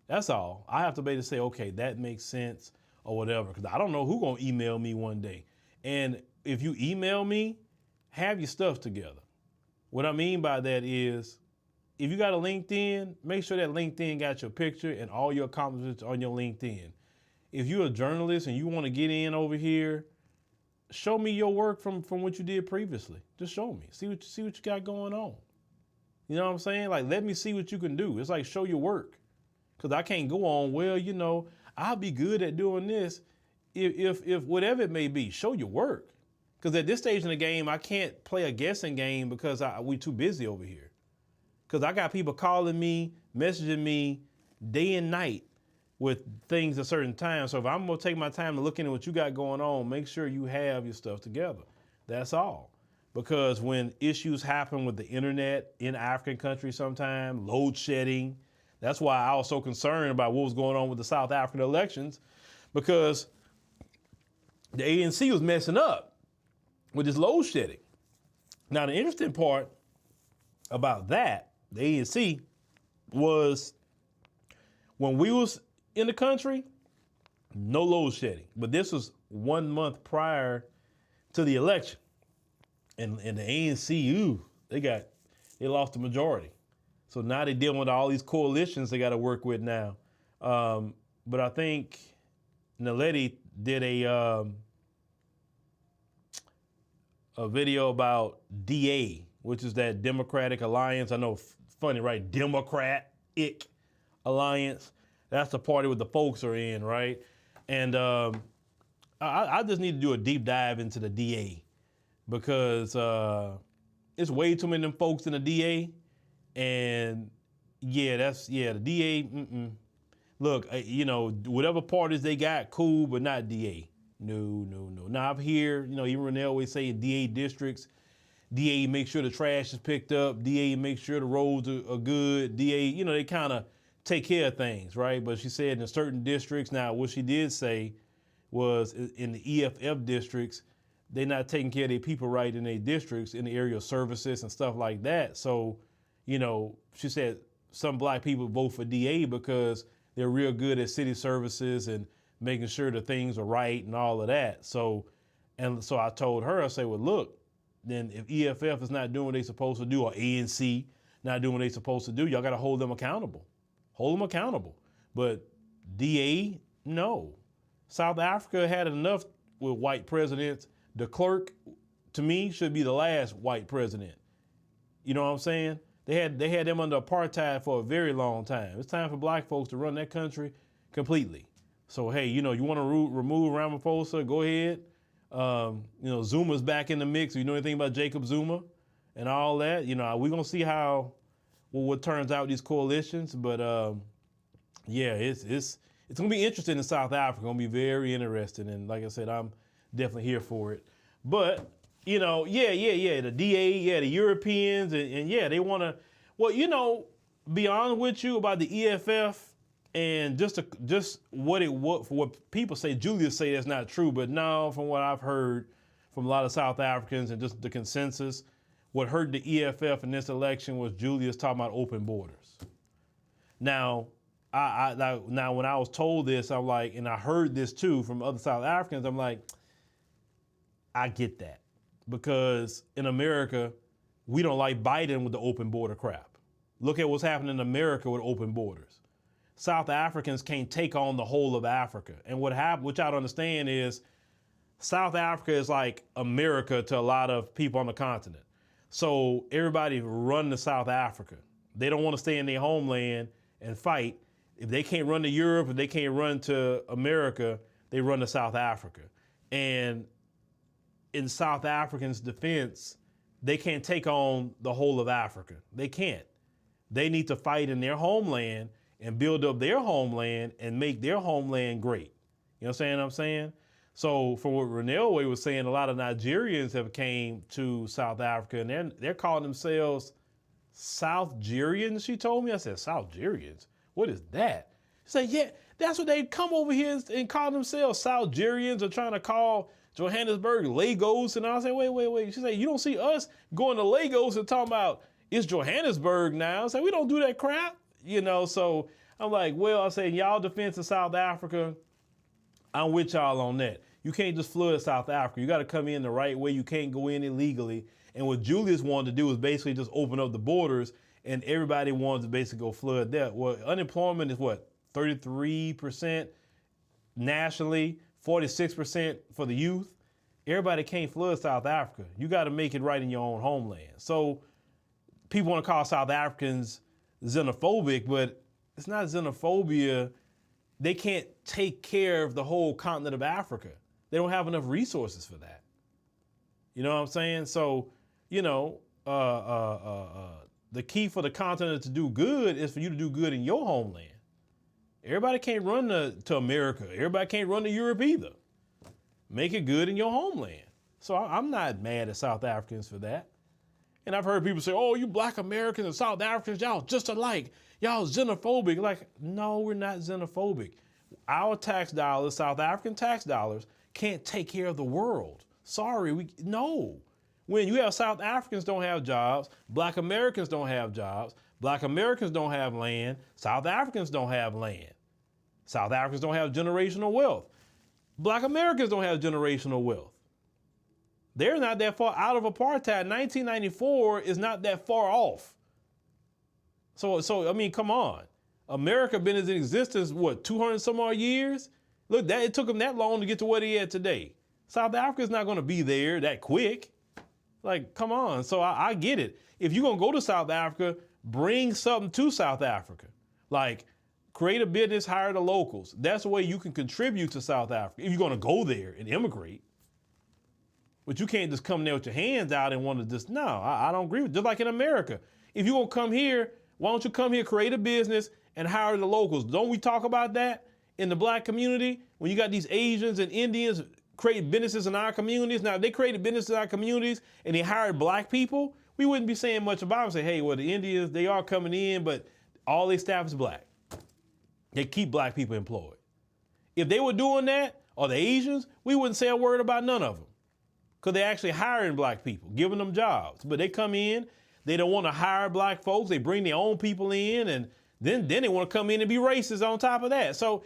That's all. I have to be able to say, okay, that makes sense or whatever, because I don't know who's going to email me one day. And if you email me, have your stuff together. What I mean by that is, if you got a LinkedIn, make sure that LinkedIn got your picture and all your accomplishments on your LinkedIn. If you're a journalist and you want to get in over here, show me your work from what you did previously. Just show me. See what you got going on. You know what I'm saying? Like, let me see what you can do. It's like, show your work. Because I can't go on, well, I'll be good at doing this. If whatever it may be, show your work. Because at this stage in the game, I can't play a guessing game because we're too busy over here. Because I got people calling me, messaging me day and night with things at certain times. So if I'm going to take my time to look into what you got going on, make sure you have your stuff together. That's all. Because when issues happen with the internet in African countries sometimes, load shedding, that's why I was so concerned about what was going on with the South African elections, because the ANC was messing up with this load shedding. Now, the interesting part about that, the ANC, was when we was in the country, no load shedding. But this was 1 month prior to the election. And the ANC, they lost the majority. So now they're dealing with all these coalitions they got to work with now. But I think Naledi did a video about DA, which is that Democratic Alliance. I know, funny, right? Democratic Alliance. That's the party where the folks are in, right? And I just need to do a deep dive into the DA because it's way too many of them folks in the DA. And the DA, Look, whatever parties they got, cool, but not DA. No. Now up here, even Renee always say DA districts. DA make sure the trash is picked up. DA make sure the roads are good. DA, they kind of take care of things, right? But she said in certain districts, now what she did say was in the EFF districts, they're not taking care of their people right in their districts in the area of services and stuff like that. So, she said some black people vote for DA because they're real good at city services and making sure that things are right and all of that. So I told her, I say, well, look, then if EFF is not doing what they're supposed to do, or ANC not doing what they're supposed to do, y'all got to hold them accountable. Hold them accountable. But DA, no. South Africa had enough with white presidents. De Klerk, to me, should be the last white president. You know what I'm saying? They had them under apartheid for a very long time. It's time for black folks to run that country completely. So, hey, you know, you want to remove Ramaphosa, go ahead. You know, Zuma's back in the mix. You know anything about Jacob Zuma and all that? You know, we're going to see what turns out these coalitions. But, yeah, it's going to be interesting in South Africa. It's going to be very interesting. And like I said, I'm definitely here for it. But, you know, the DA, the Europeans, and yeah, they want to, well, you know, be honest with you about the EFF. And just for what people say, Julius say that's not true, but no, from what I've heard from a lot of South Africans and just the consensus, what hurt the EFF in this election was Julius talking about open borders. Now, now when I was told this, I'm like, and I heard this too from other South Africans, I'm like, I get that, because in America, we don't like Biden with the open border crap. Look at what's happening in America with open borders. South Africans can't take on the whole of Africa. And what happened, which I don't understand, is South Africa is like America to a lot of people on the continent. So everybody run to South Africa. They don't want to stay in their homeland and fight. If they can't run to Europe, if they can't run to America, they run to South Africa. And in South Africans' defense, they can't take on the whole of Africa. They can't. They need to fight in their homeland and build up their homeland and make their homeland great. You know what I'm saying? So from what Renelwe was saying, a lot of Nigerians have came to South Africa, and they're calling themselves Southgerians, she told me. I said, Southgerians? What is that? She said, yeah, that's what they come over here and call themselves. Southgerians are trying to call Johannesburg Lagos. And I was like, wait. She said, you don't see us going to Lagos and talking about it's Johannesburg now. I said, we don't do that crap. You know, so I'm like, well, I say, y'all defense of South Africa, I'm with y'all on that. You can't just flood South Africa. You got to come in the right way. You can't go in illegally. And what Julius wanted to do was basically just open up the borders, and everybody wanted to basically go flood that. Well, unemployment is what, 33% nationally, 46% for the youth. Everybody can't flood South Africa. You got to make it right in your own homeland. So people want to call South Africans xenophobic, but it's not xenophobia. They can't take care of the whole continent of Africa. They don't have enough resources for that. You know what I'm saying? So, you know, the key for the continent to do good is for you to do good in your homeland. Everybody can't run to America. Everybody can't run to Europe either. Make it good in your homeland. So I'm not mad at South Africans for that. And I've heard people say, oh, you black Americans and South Africans, y'all just alike. Y'all xenophobic. Like, no, we're not xenophobic. Our tax dollars, South African tax dollars, can't take care of the world. Sorry, no. When you have South Africans don't have jobs, black Americans don't have jobs, black Americans don't have land, South Africans don't have land. South Africans don't have generational wealth. Black Americans don't have generational wealth. They're not that far out of apartheid. 1994 is not that far off. So I mean, come on. America been in existence, what, 200 some odd years? Look, it took them that long to get to where they at today. South Africa's not going to be there that quick. Like, come on. So I get it. If you're going to go to South Africa, bring something to South Africa. Like, create a business, hire the locals. That's the way you can contribute to South Africa if you're going to go there and immigrate. But you can't just come there with your hands out and want to just, no, I don't agree with it. Just like in America. If you're going to come here, why don't you come here, create a business, and hire the locals? Don't we talk about that in the black community? When you got these Asians and Indians create businesses in our communities. Now, if they created businesses in our communities and they hired black people, we wouldn't be saying much about them. Say, hey, well, the Indians, they are coming in, but all their staff is black. They keep black people employed. If they were doing that, or the Asians, we wouldn't say a word about none of them. Because they're actually hiring black people, giving them jobs. But they come in, they don't want to hire black folks. They bring their own people in, and then they want to come in and be racist on top of that. So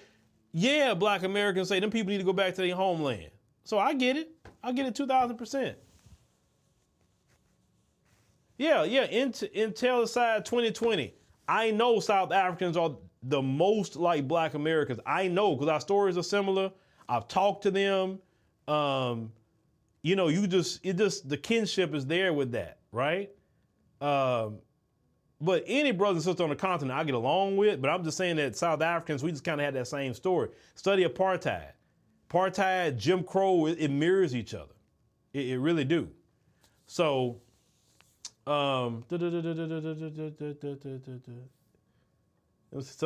Yeah, Black Americans say them people need to go back to their homeland. So I get it. I get it 2,000%. Yeah. Intellicide 2020. I know South Africans are the most like Black Americans. I know because our stories are similar. I've talked to them. The kinship is there with that, right? But any brothers and sisters on the continent I get along with, but I'm just saying that South Africans, we just kind of had that same story. Study apartheid. Apartheid, Jim Crow, it mirrors each other. It really do. So, some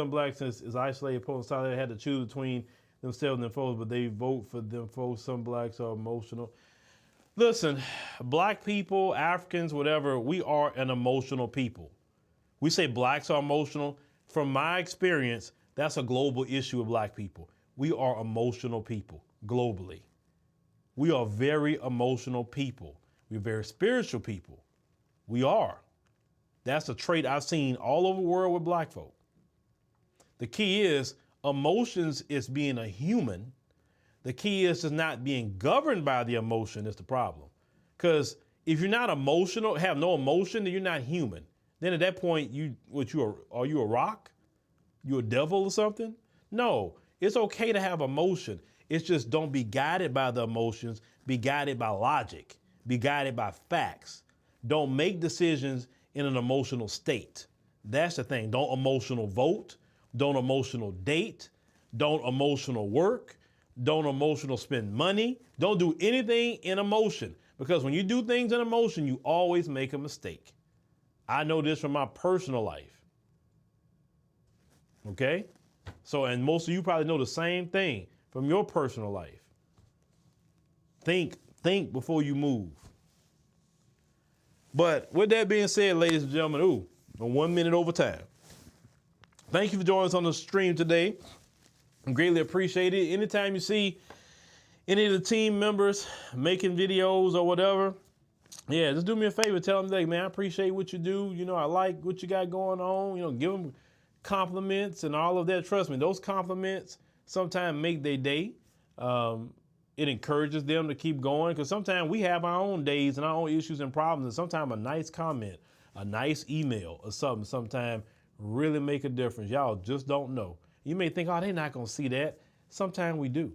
blacks is isolated post they had to choose between themselves and their foes, but they vote for them foes. Some blacks are emotional. Listen, black people, Africans, whatever, we are an emotional people. We say blacks are emotional. From my experience, that's a global issue with black people. We are emotional people globally. We are very emotional people. We're very spiritual people. We are. That's a trait I've seen all over the world with black folk. The key is emotions is being a human. The key is just not being governed by the emotion is the problem. Because if you're not emotional, have no emotion, then you're not human. Then at that point, are you a rock? You a devil or something? No, it's okay to have emotion. It's just don't be guided by the emotions, be guided by logic, be guided by facts. Don't make decisions in an emotional state. That's the thing. Don't emotional vote. Don't emotional date. Don't emotional work. Don't emotional spend money. Don't do anything in emotion. Because when you do things in emotion, you always make a mistake. I know this from my personal life. Okay? So, and most of you probably know the same thing from your personal life. Think before you move. But with that being said, ladies and gentlemen, we're 1 minute over time. Thank you for joining us on the stream today. I greatly appreciate it. Anytime you see any of the team members making videos or whatever, yeah, just do me a favor. Tell them, man, I appreciate what you do. I like what you got going on. Give them compliments and all of that. Trust me, those compliments sometimes make their day. It encourages them to keep going because sometimes we have our own days and our own issues and problems. And sometimes a nice comment, a nice email or something sometimes really make a difference. Y'all just don't know. You may think, they're not going to see that. Sometimes we do.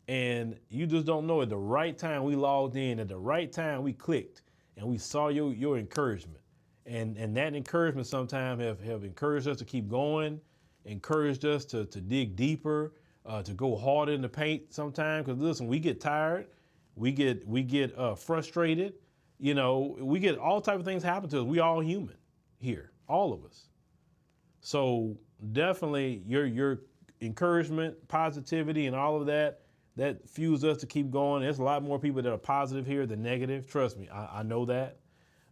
And you just don't know at the right time we logged in, at the right time we clicked and we saw your encouragement. And that encouragement sometimes have encouraged us to keep going, encouraged us to dig deeper, to go harder in the paint sometimes. Because listen, we get tired, we get frustrated, we get all types of things happen to us. We all human here, all of us. So definitely your encouragement, positivity, and all of that fuels us to keep going. There's a lot more people that are positive here than negative. Trust me, I know that.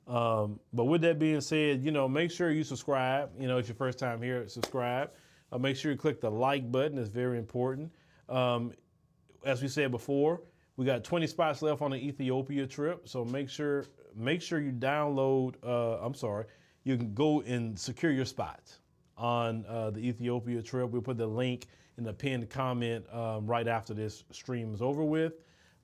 But with that being said, make sure you subscribe. It's your first time here, subscribe. Make sure you click the like button. It's very important. As we said before, we got 20 spots left on the Ethiopia trip. So make sure you download, you can go and secure your spots on the Ethiopia trip. We'll put the link in the pinned comment right after this stream is over with.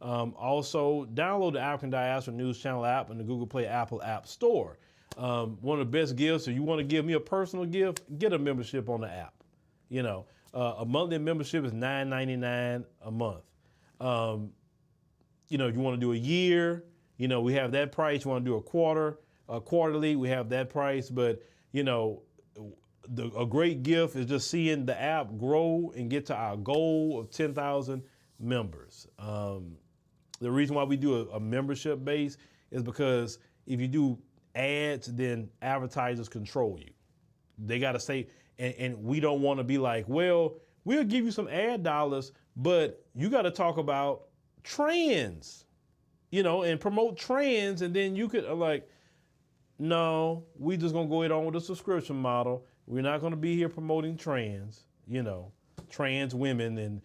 Also, download the African Diaspora News Channel app in the Google Play Apple App Store. One of the best gifts, if you want to give me a personal gift, get a membership on the app. A monthly membership is $9.99 a month. If you want to do a year, we have that price. You want to do quarterly, we have that price. But, a great gift is just seeing the app grow and get to our goal of 10,000 members. The reason why we do a membership base is because if you do ads, then advertisers control you. They got to say, and we don't want to be like, well, we'll give you some ad dollars, but you got to talk about trans, and promote trans. And then you could no, we just going to go on with the subscription model. We're not going to be here promoting trans, trans women. And,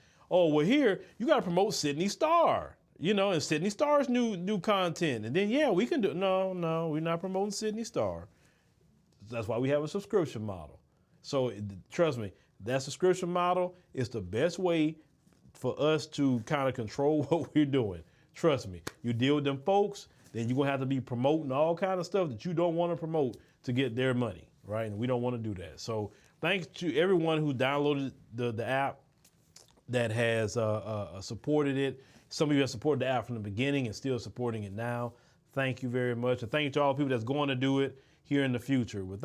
here, you got to promote Sydney Star, and Sydney Star's new content. And then, we can do, no, we're not promoting Sydney Star. That's why we have a subscription model. So trust me, That subscription model is the best way for us to kind of control what we're doing. Trust me, you deal with them folks, then you're gonna have to be promoting all kind of stuff that you don't want to promote to get their money, right? And we don't want to do that. So thanks to everyone who downloaded the app, that has supported it. Some of you have supported the app from the beginning and still supporting it now. Thank you very much. And thank you to all the people that's going to do it here in the future.